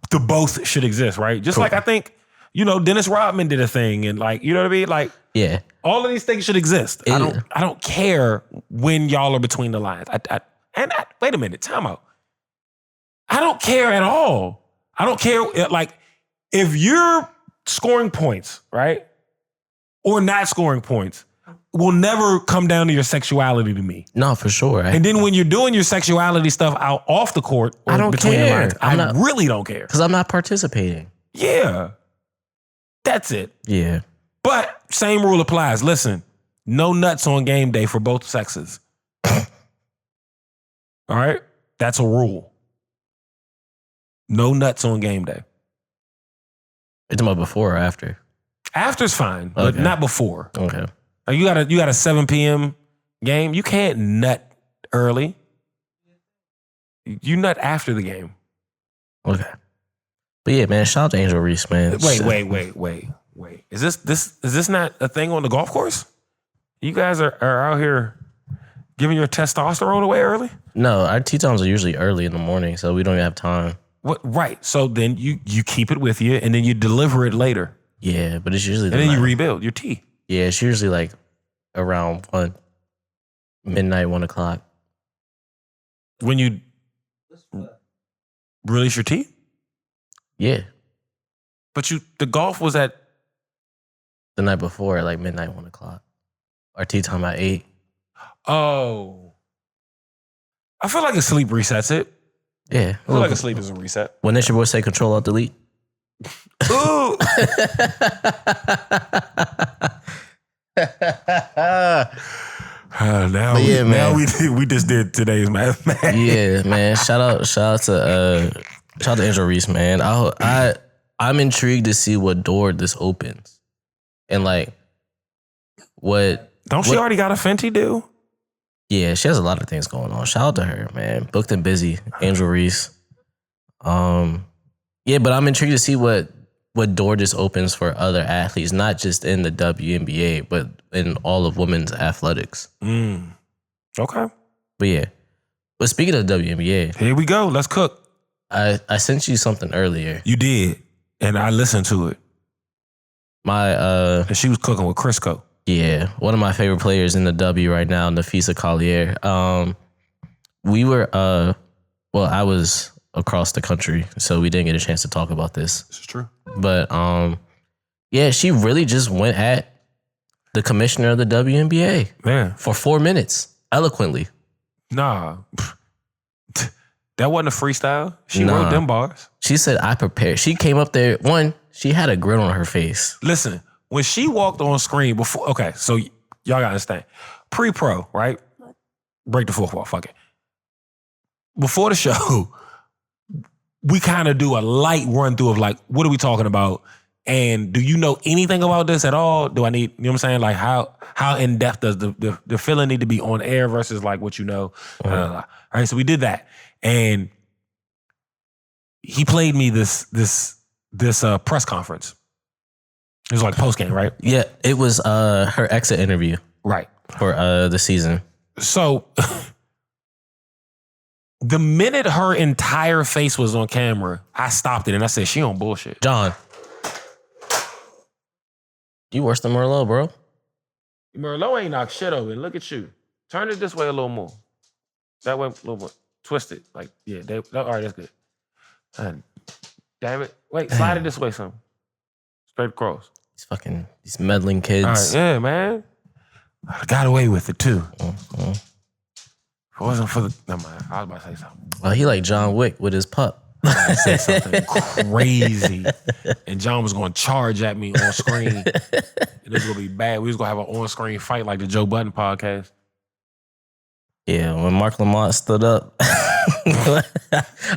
the both should exist, right? Just like I think, Dennis Rodman did a thing and like, you know what I mean? Like, yeah, all of these things should exist. I don't care when y'all are between the lines. Wait a minute, time out. I don't care at all. I don't care. Like, if you're scoring points, right, or not scoring points, will never come down to your sexuality to me. No, for sure. And then when you're doing your sexuality stuff out off the court, or I don't between care. The lines, I really don't care because I'm not participating. Yeah, that's it. Yeah, but same rule applies. Listen, No nuts on game day for both sexes. All right? That's a rule. No nuts on game day. You talking about before or after? After's fine, but not before. Okay. Like you got a 7 p.m. game. You can't nut early. You nut after the game. Okay. But yeah, man, shout out to Angel Reese, man. Wait. Is this not a thing on the golf course? You guys are out here giving your testosterone away early? No, our tee times are usually early in the morning, so we don't even have time. What? Right. So then you keep it with you, and then you deliver it later. Yeah, but it's usually and then you rebuild your tea. Yeah, it's usually like around midnight, 1 o'clock. When you release your tea? Yeah. But the golf was at the night before at like midnight, 1 o'clock. Our tea time at 8. Oh. I feel like a sleep resets it. Yeah. I feel like a sleep is a reset. When did your boy say control alt delete? Ooh. Now we just did today's math. Yeah, man. Shout out to Angel Reese, man. I'm intrigued to see what door this opens. And like Don't she already got a Fenty deal? Yeah, she has a lot of things going on. Shout out to her, man. Booked and busy. Angel Reese. Yeah, but I'm intrigued to see what door this opens for other athletes, not just in the WNBA, but in all of women's athletics. Okay. But yeah. But speaking of WNBA. Here we go. Let's cook. I sent you something earlier. You did. And I listened to it. And she was cooking with Crisco. Yeah. One of my favorite players in the W right now, Naphessa Collier. I was across the country, so we didn't get a chance to talk about this. This is true. But yeah, she really just went at the commissioner of the WNBA. Man. For 4 minutes, eloquently. Nah. That wasn't a freestyle. She wrote them bars. She said, I prepared. She came up there. One, she had a grin on her face. Listen, when she walked on screen before, okay, so y'all gotta understand. Pre-pro, right? Break the fourth wall, fuck it. Before the show, we kind of do a light run through of like, what are we talking about? And do you know anything about this at all? Do I need, you know what I'm saying? Like how in depth does the feeling need to be on air versus like what you know? All right, so we did that. And he played me this press conference. It was like post-game, right? Yeah, it was her exit interview. Right. For the season. So the minute her entire face was on camera, I stopped it and I said, she on bullshit. John. You worse than Merlot, bro. Merlot ain't knocked shit over. Look at you. Turn it this way a little more. That way a little more. Twist it. Like, yeah, all right, that's good. Damn it. Wait, slide it this way some. Straight across. These meddling kids. All right, yeah, man. I got away with it too. If it wasn't for the, never mind. I was about to say something. Well, he like John Wick with his pup. I said something crazy. And John was going to charge at me on screen. And it was going to be bad. We was going to have an on-screen fight like the Joe Budden podcast. Yeah, when Mark Lamont stood up. I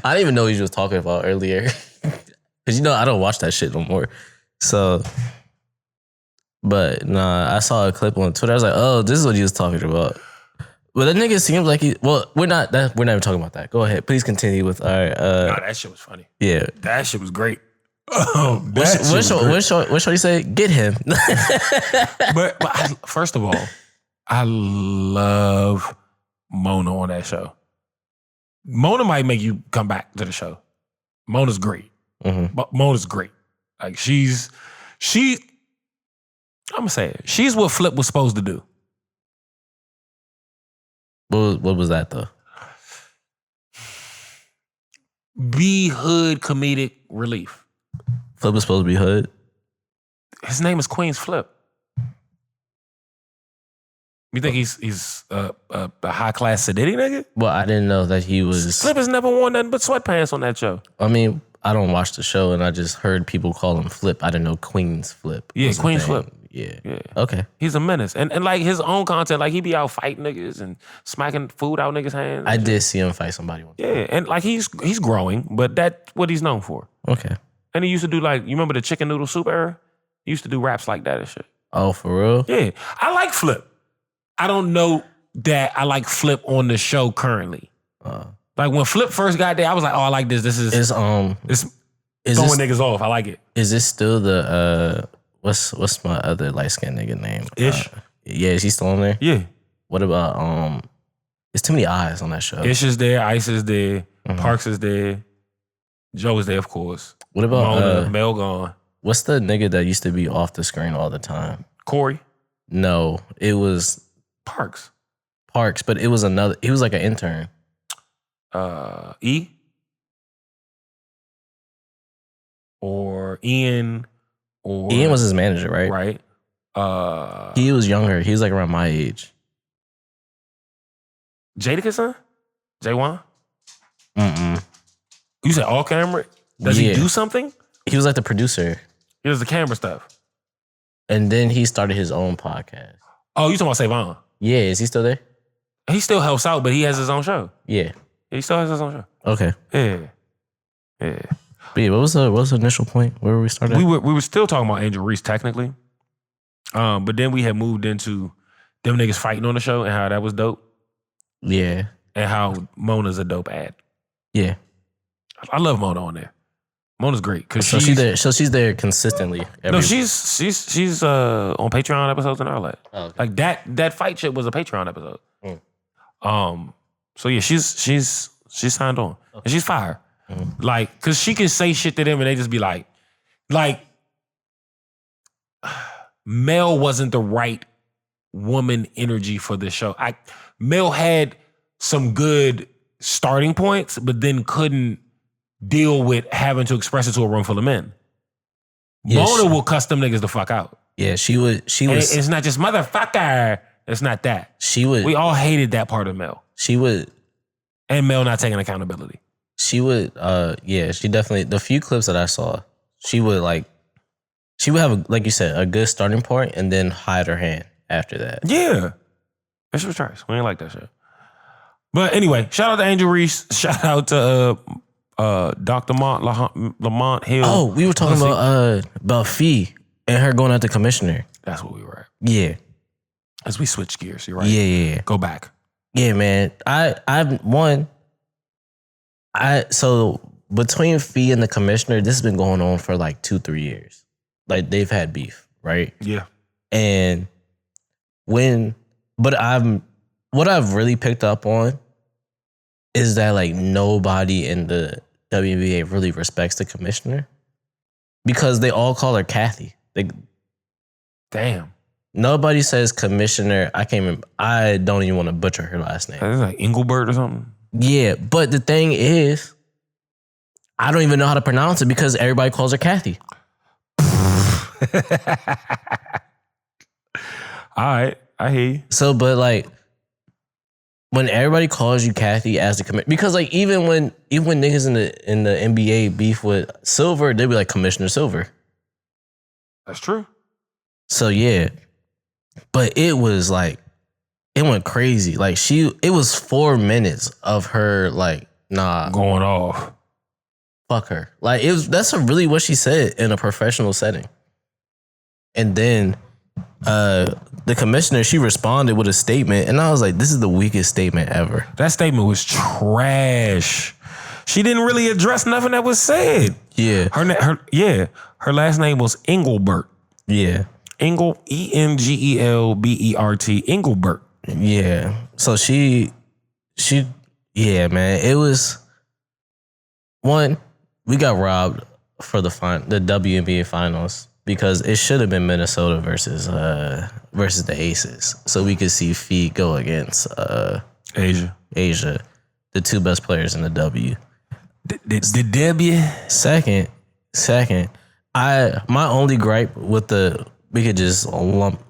didn't even know what he was talking about earlier. Because, I don't watch that shit no more. So, but nah, I saw a clip on Twitter. I was like, oh, this is what he was talking about. Well, that nigga seems like we're not even talking about that. Go ahead. Please continue with our... Nah, that shit was funny. Yeah. That shit was great. What should he say? Get him. but first of all, I love Mona on that show. Mona might make you come back to the show. Mona's great. But Mona's great. Like I'm gonna say it. She's what Flip was supposed to do. What was that though? Be hood comedic relief. Flip was supposed to be hood? His name is Queen's Flip. You think he's a high class sedity nigga? Well, I didn't know that he was. Flip has never worn nothing but sweatpants on that show. I mean, I don't watch the show, and I just heard people call him Flip. I didn't know Queen's Flip. Yeah, Queen's Flip. Yeah. Yeah. Okay. He's a menace. And like his own content, like he be out fighting niggas and smacking food out niggas' hands. I did see him fight somebody one time. Yeah, and like he's growing, but that's what he's known for. Okay. And he used to do like, you remember the chicken noodle soup era? He used to do raps like that and shit. Oh, for real? Yeah. I like Flip. I don't know that I like Flip on the show currently. Like when Flip first got there, I was like, oh, I like this. This is Is throwing niggas off. I like it. Is this still the what's my other light skinned nigga name? Ish. Yeah, is he still on there? Yeah. What about there's too many eyes on that show. Ish is there, Ice is there, Parks is there, Joe is there, of course. What about Mona, Mel gone. what's the nigga that used to be off the screen all the time? Corey. No, it was Parks. but it was another. He was like an intern. E or Ian or Ian was his manager, right? Right. He was younger. He was like around my age. Jadakiss son? J1? Mm-mm. You said all camera? Does he Yeah. do something? He was like the producer. He does the camera stuff. And then he started his own podcast. Oh, you talking about Savon? Yeah, is he still there? He still helps out, but he has his own show. Yeah. He still has his own show. Okay. Yeah. Yeah. But yeah, what was the initial point? Where were we started? We were still talking about Angel Reese technically. But then we had moved into them niggas fighting on the show and how that was dope. Yeah. And how Mona's a dope ad. Yeah. I love Mona on there. Mona's great. Cause So she's there consistently. No, she's on Patreon episodes and all that. Oh, okay. Like that fight shit was a Patreon episode. Mm. So yeah, she's signed on. And she's fire. Like, cause she can say shit to them and they just be like Mel wasn't the right woman energy for this show. Mel had some good starting points, but then couldn't deal with having to express it to a room full of men. Yeah, Mona will cuss them niggas the fuck out. Yeah, she was. It's not just motherfucker. It's not that. We all hated that part of Mel. She would. And Mel not taking accountability. She would. Yeah, she definitely. The few clips that I saw, she would have, like you said, a good starting point, and then hide her hand after that. Yeah, that shit was trash. We ain't like that shit. But anyway, shout out to Angel Reese. Shout out to Dr. Lamont Hill. Oh, we were talking about Fee and her going at the commissioner. That's what we were at. Yeah. As we switch gears, you're right. Yeah. Go back. Yeah, man. So between Fee and the commissioner, this has been going on for like 2-3 years. Like they've had beef, right? Yeah. And what I've really picked up on is that like nobody in the WNBA really respects the commissioner because they all call her Kathy. Damn. Nobody says commissioner. I can't remember. I don't even want to butcher her last name. It's like Engelbert or something. Yeah, but the thing is, I don't even know how to pronounce it because everybody calls her Kathy. All right, I hear you. So, but like, when everybody calls you Kathy as the commissioner, because like even when niggas in the NBA beef with Silver, they be like Commissioner Silver. That's true. So yeah, but it was like it went crazy. Like it was 4 minutes of her like going off. Fuck her. Like that's really what she said in a professional setting. And then the commissioner, she responded with a statement, and I was like, this is the weakest statement ever. That statement was trash. She didn't really address nothing that was said. Yeah. Her last name was Engelbert. Yeah. Engelbert. Engelbert. Yeah. So she yeah, man. It was one, we got robbed for the WNBA finals. Because it should have been Minnesota versus the Aces, so we could see Fee go against Asia, the 2 best players in the W. The W. Second, my only gripe with we could just lump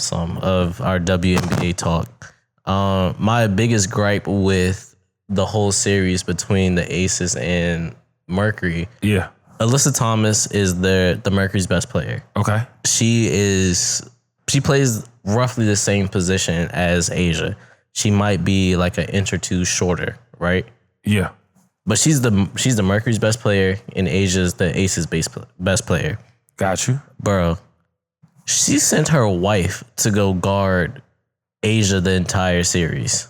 sum of our WNBA talk. My biggest gripe with the whole series between the Aces and Mercury, Alyssa Thomas is the Mercury's best player. Okay. She plays roughly the same position as Asia. She might be like an inch or two shorter, right? Yeah. But she's the Mercury's best player, and Asia's the Ace's best player. Got you. Bro, she sent her wife to go guard Asia the entire series.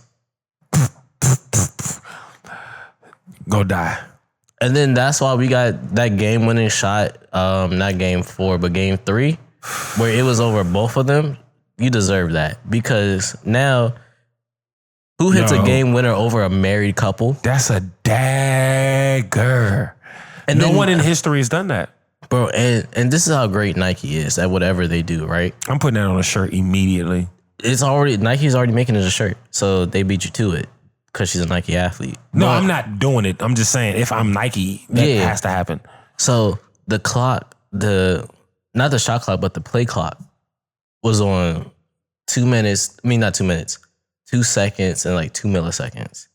Go die. And then that's why we got that game-winning shot, not game 4, but game 3, where it was over both of them. You deserve that. Because now, who hits a game winner over a married couple? That's a dagger. And no one in history has done that. Bro, and this is how great Nike is at whatever they do, right? I'm putting that on a shirt immediately. Nike's already making it a shirt, so they beat you to it because she's a Nike athlete. No, I'm not doing it. I'm just saying if I'm Nike, that has to happen. So the clock, not the shot clock, but the play clock was on 2 minutes. I mean, not 2 minutes, 2 seconds and like 2 milliseconds.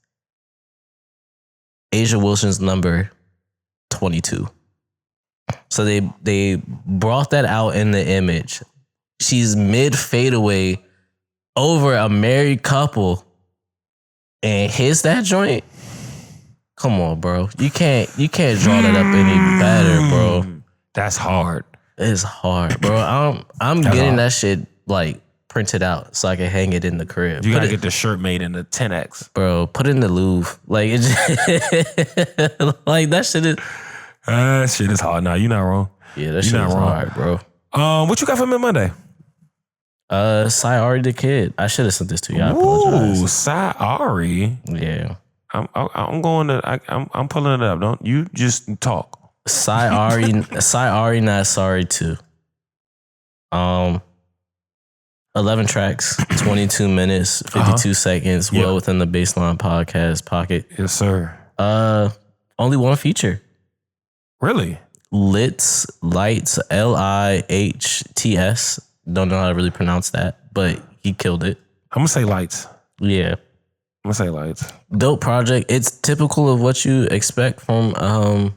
Asia Wilson's number 22. So they brought that out in the image. She's mid fadeaway over a married couple and hits that joint. Come on, bro. You can't draw that up any better, bro. That's hard. It's hard, bro. I'm getting that shit like printed out so I can hang it in the crib. You gotta get the shirt made in the 10X. Bro, put it in the Louvre. Like it like that shit is shit is hard. Nah, you're not wrong. Yeah, that shit is hard, bro. What you got for Mid-Monday? Ari the Kid. I should have sent this to you. I Ooh, apologize. Ari. Yeah. I'm going to. I'm pulling it up. Don't you just talk. Ari Not Sorry 2. 11 tracks, 22 minutes, 52 seconds, well within the BASSLINE podcast pocket. Yes, sir. Only one feature. Really? Lights, Lights. Don't know how to really pronounce that, but he killed it. I'm gonna say Lights. Yeah. I'm gonna say Lights. Dope project. It's typical of what you expect from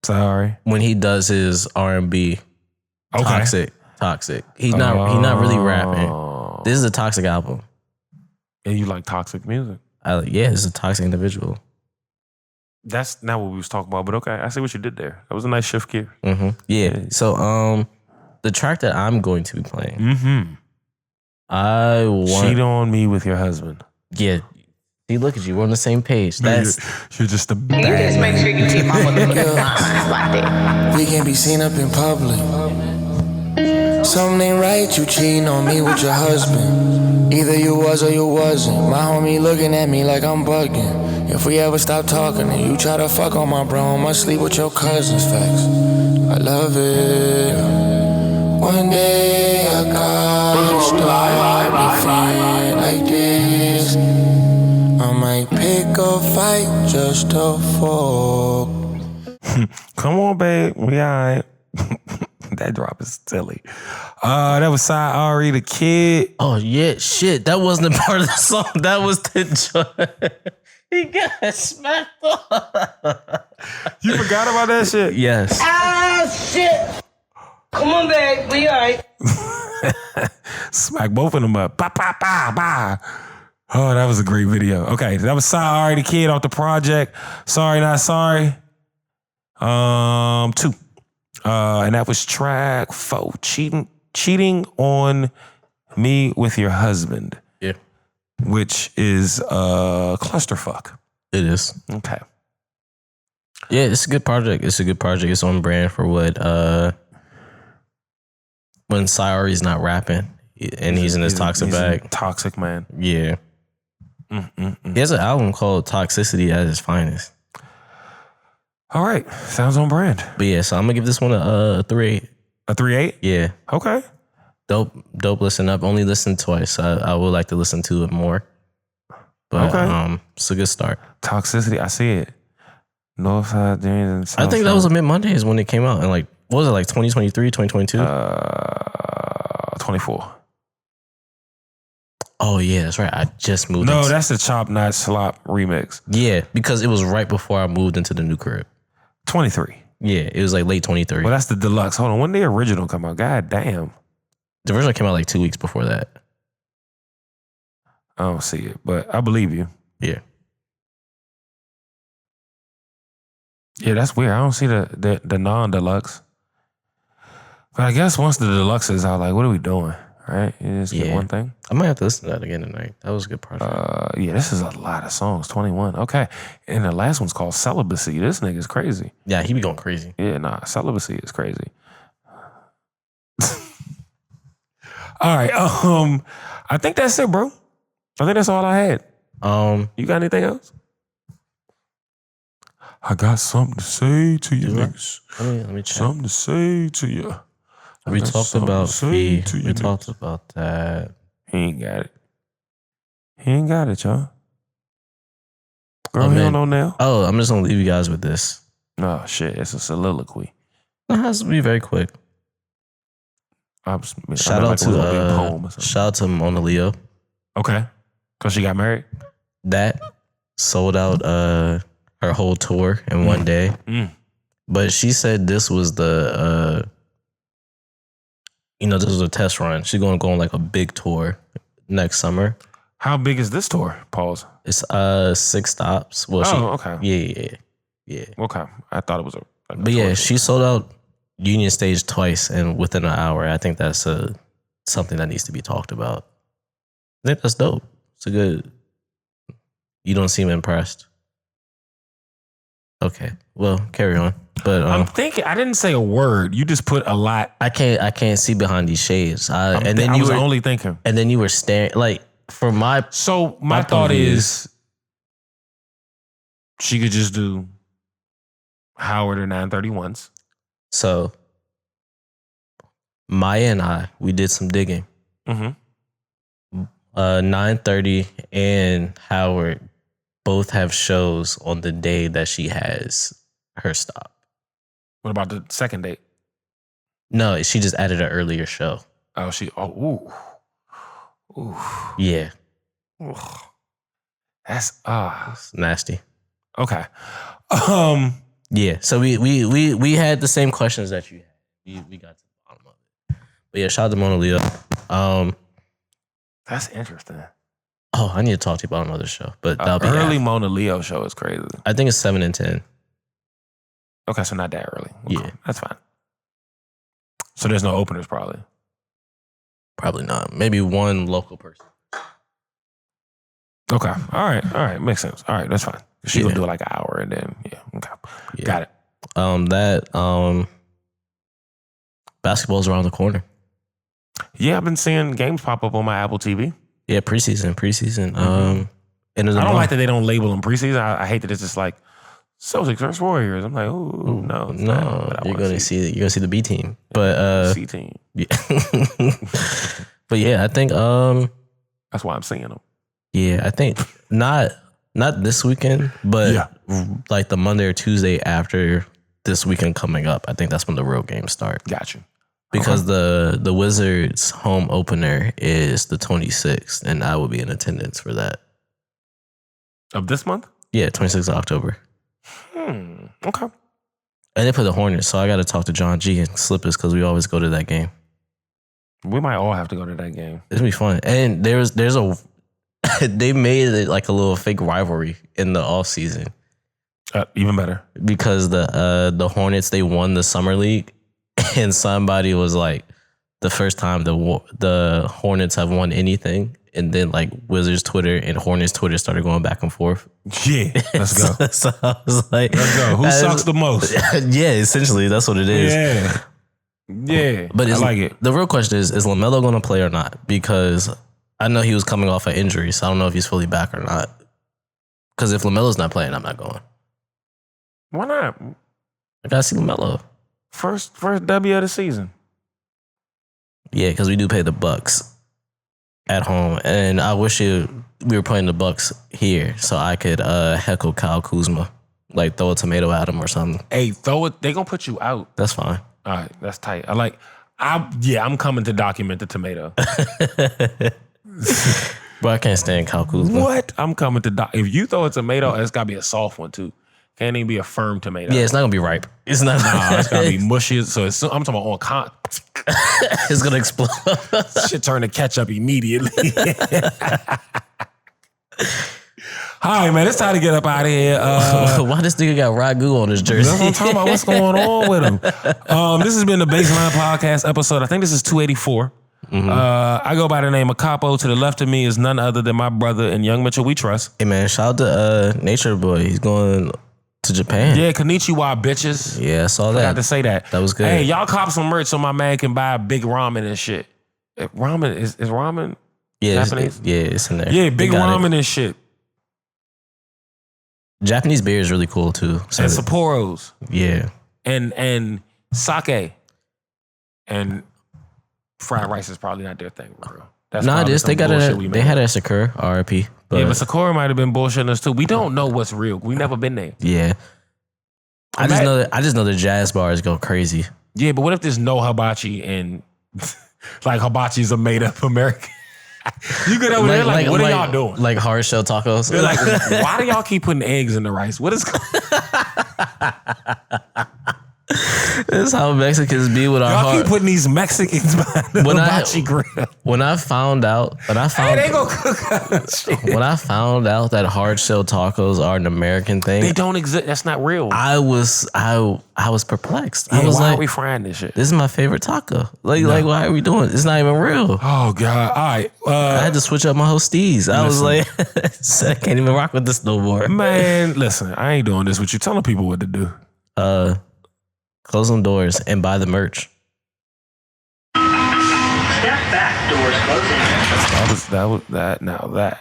Sorry. when he does his R&B. Okay. Toxic. He's not really rapping. This is a toxic album. And you like toxic music? Yeah, it's a toxic individual. That's not what we was talking about, but okay, I see what you did there. That was a nice shift gear. Mm-hmm. Yeah. So the track that I'm going to be playing. Mm-hmm. Cheat on me with your husband. Yeah. See, look at you. We're on the same page. You're just a bad. You just make sure you keep my motherfucking lines like that. We can't be seen up in public. Something ain't right, you cheating on me with your husband. Either you was or you wasn't. My homie looking at me like I'm bugging. If we ever stop talking and you try to fuck on my bro, I must sleep with your cousins, facts. I love it. One day I gotta start everything like this. I might pick a fight just to fuck. Come on, babe. We all right. That drop is silly. That was Ari the Kid. Oh, yeah. Shit. That wasn't a part of the song. That was the joint. He got smacked up. You forgot about that shit? Yes. Ah, shit. Come on, babe. We all right. Smack both of them up. Ba, ba, ba, ba. Oh, that was a great video. Okay, that was Ari the Kid off the project. Sorry Not Sorry. 2. And that was track 4. Cheating on me with your husband. Yeah. Which is clusterfuck. It is. Okay. Yeah, it's a good project. It's on brand for what when Ari's not rapping and he's in his toxic bag. Toxic man. Yeah. He has an album called Toxicity at its finest. All right. Sounds on brand. But yeah, so I'm gonna give this one a 3.8. A 3.8? Yeah. Okay. Dope listen up. Only listened twice. I would like to listen to it more. But it's a good start. Toxicity, I see it. Northside, James, and I think that was a Mid-Mondays when it came out. And like, what was it, like 2023, 2022? 24. Oh yeah, that's right. I just moved. No, that's the Chop Not Slop remix. Yeah, because it was right before I moved into the new crib. 23. Yeah, it was like late 23. Well, that's the deluxe. Hold on, when did the original come out? God damn. The original came out like 2 weeks before that. I don't see it, but I believe you. Yeah. Yeah, that's weird. I don't see the non-deluxe. But I guess once the deluxe is out, like, what are we doing? Right? You just get one thing. I might have to listen to that again tonight. That was a good project. Yeah, this is a lot of songs. 21. Okay. And the last one's called Celibacy. This nigga's crazy. Yeah, he be going crazy. Yeah, nah, Celibacy is crazy. All right. I think that's it, bro. I think that's all I had. You got anything else? I got something to say to you niggas. Let me check. Something to say to you. We talked about fee. We talked about that. He ain't got it. He ain't got it, y'all. Girl, he don't know now. Oh, I'm just gonna leave you guys with this. Oh shit, it's a soliloquy. It has to be very quick. Shout out to Mona Leo. Okay, cause she got married. That sold out her whole tour in one day. But she said this was the this was a test run. She's gonna go on like a big tour next summer. How big is this tour? Pause. It's 6 stops. Well, okay. Yeah. Okay, I thought it was but yeah, she sold out Union Stage twice and within an hour. I think that's something that needs to be talked about. I think that's dope. It's a good. You don't seem impressed. Okay, well, carry on. But I'm thinking. I didn't say a word. You just put a lot. I can't see behind these shades. I was only thinking. And then you were staring like for my. So my thought is, she could just do Howard or 931s. So Maya and I, we did some digging. 930 and Howard both have shows on the day that she has her stop. What about the second date? No, she just added an earlier show. Ooh. Yeah. Ooh. That's It's nasty. Okay. Yeah. So we had the same questions that you had. We got to the bottom of it. But yeah, shout out to Mona Leo. That's interesting. Oh, I need to talk to you about another show, but that'll be early Mona Leo show is crazy. I think it's 7 and 10. Okay, so not that early. Okay, Yeah, that's fine. So there's no openers, probably. Probably not. Maybe one local person. Okay. All right. Makes sense. All right, that's fine. She gonna do it like an hour and then okay. Yeah. Got it. Basketball's around the corner. Yeah, I've been seeing games pop up on my Apple TV. Yeah, preseason. I don't like that they don't label them preseason. I hate that it's just like Celtics versus Warriors. I'm like, ooh, no, you're gonna see the B team, but C team. Yeah. But yeah, I think that's why I'm seeing them. Yeah, I think not this weekend, but like the Monday or Tuesday after this weekend coming up. I think that's when the real games start. Got you. Because the Wizards' home opener is the 26th, and I will be in attendance for that. Of this month? Yeah, 26th of October. Okay. And they put the Hornets, so I got to talk to John G and Slippers because we always go to that game. We might all have to go to that game. It's gonna be fun. And there's a they made it like a little fake rivalry in the off season. Even better because the Hornets, they won the summer league. And somebody was like, the first time the Hornets have won anything, and then like Wizards Twitter and Hornets Twitter started going back and forth. Yeah, let's go. So I was like, let's go. Who sucks the most? Yeah, essentially that's what it is. Yeah. But I like it. The real question is LaMelo going to play or not? Because I know he was coming off an injury, so I don't know if he's fully back or not. Because if LaMelo's not playing, I'm not going. Why not? I gotta see LaMelo. First W of the season. Yeah, because we do pay the Bucks at home, and I wish we were playing the Bucks here so I could heckle Kyle Kuzma, like throw a tomato at him or something. Hey, throw it. They gonna put you out. That's fine. All right, that's tight. I'm coming to document the tomato. But I can't stand Kyle Kuzma. What? I'm coming to if you throw a tomato, it's gotta be a soft one too. Can't even be a firm tomato. Yeah, it's not gonna be ripe. It's not. Nah, it's gotta be mushy. So I'm talking about on It's gonna explode. shit turn to ketchup immediately. All right, man, it's time to get up out of here. Why this nigga got ragu on his jersey? That's what I'm talking about. What's going on with him? This has been the Baseline Podcast episode. I think this is 284. I go by the name of Capo. To the left of me is none other than my brother and Young Mitchell We Trust. Hey man, shout out to Nature Boy. He's going to Japan. Yeah, konnichiwa, bitches. Yeah, I saw that. Forgot to say that. That was good. Hey, y'all cop some merch so my man can buy big ramen and shit. Ramen is ramen yeah, Japanese? It's in there. Yeah, big They got ramen it. and shit. Japanese beer is really cool too. So And Sapporos. yeah. And sake. And fried rice is probably not their thing, bro. That's Nah, it probably is. some They got bullshit it. we They made had up. it at Sakura, RIP. But Yeah, but Sakura might have been bullshitting us too. We don't know what's real. We never been there. yeah. I just know the jazz bars go crazy. Yeah, but what if there's no hibachi and like hibachi's a made up American? You get over there like, what are y'all doing? Like hard shell tacos. They're like, why do y'all keep putting eggs in the rice? What is This is how Mexicans be with our y'all hard. keep putting these Mexicans behind the hibachi grill? When I found out Hey, they gonna cook up shit. when I found out that hard shell tacos are an American thing, They don't exist. That's not real. I was perplexed. Yeah, I was why like, are we frying this shit? this is my favorite taco. Like why are we doing it? It's not even real. Oh God! All right, I had to switch up my hosties. I was like, I can't even rock with this no more. man, listen, I ain't doing this with you. Telling people what to do. Close them doors and buy the merch. Step back, doors closing. That was that. Now that.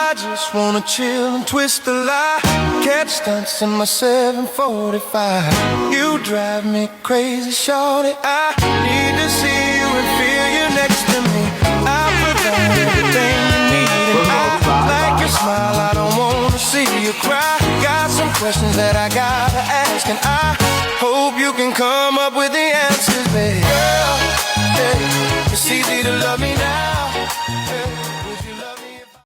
I just wanna chill and twist the lie. Catch stunts in my 745. You drive me crazy, shorty. I need to see you and feel you next to me. I provide everything you need, and I like your smile. I don't wanna see you cry. Got some questions that I gotta ask, and I hope you can come up with the answers, babe. Girl, hey, it's easy to love me now.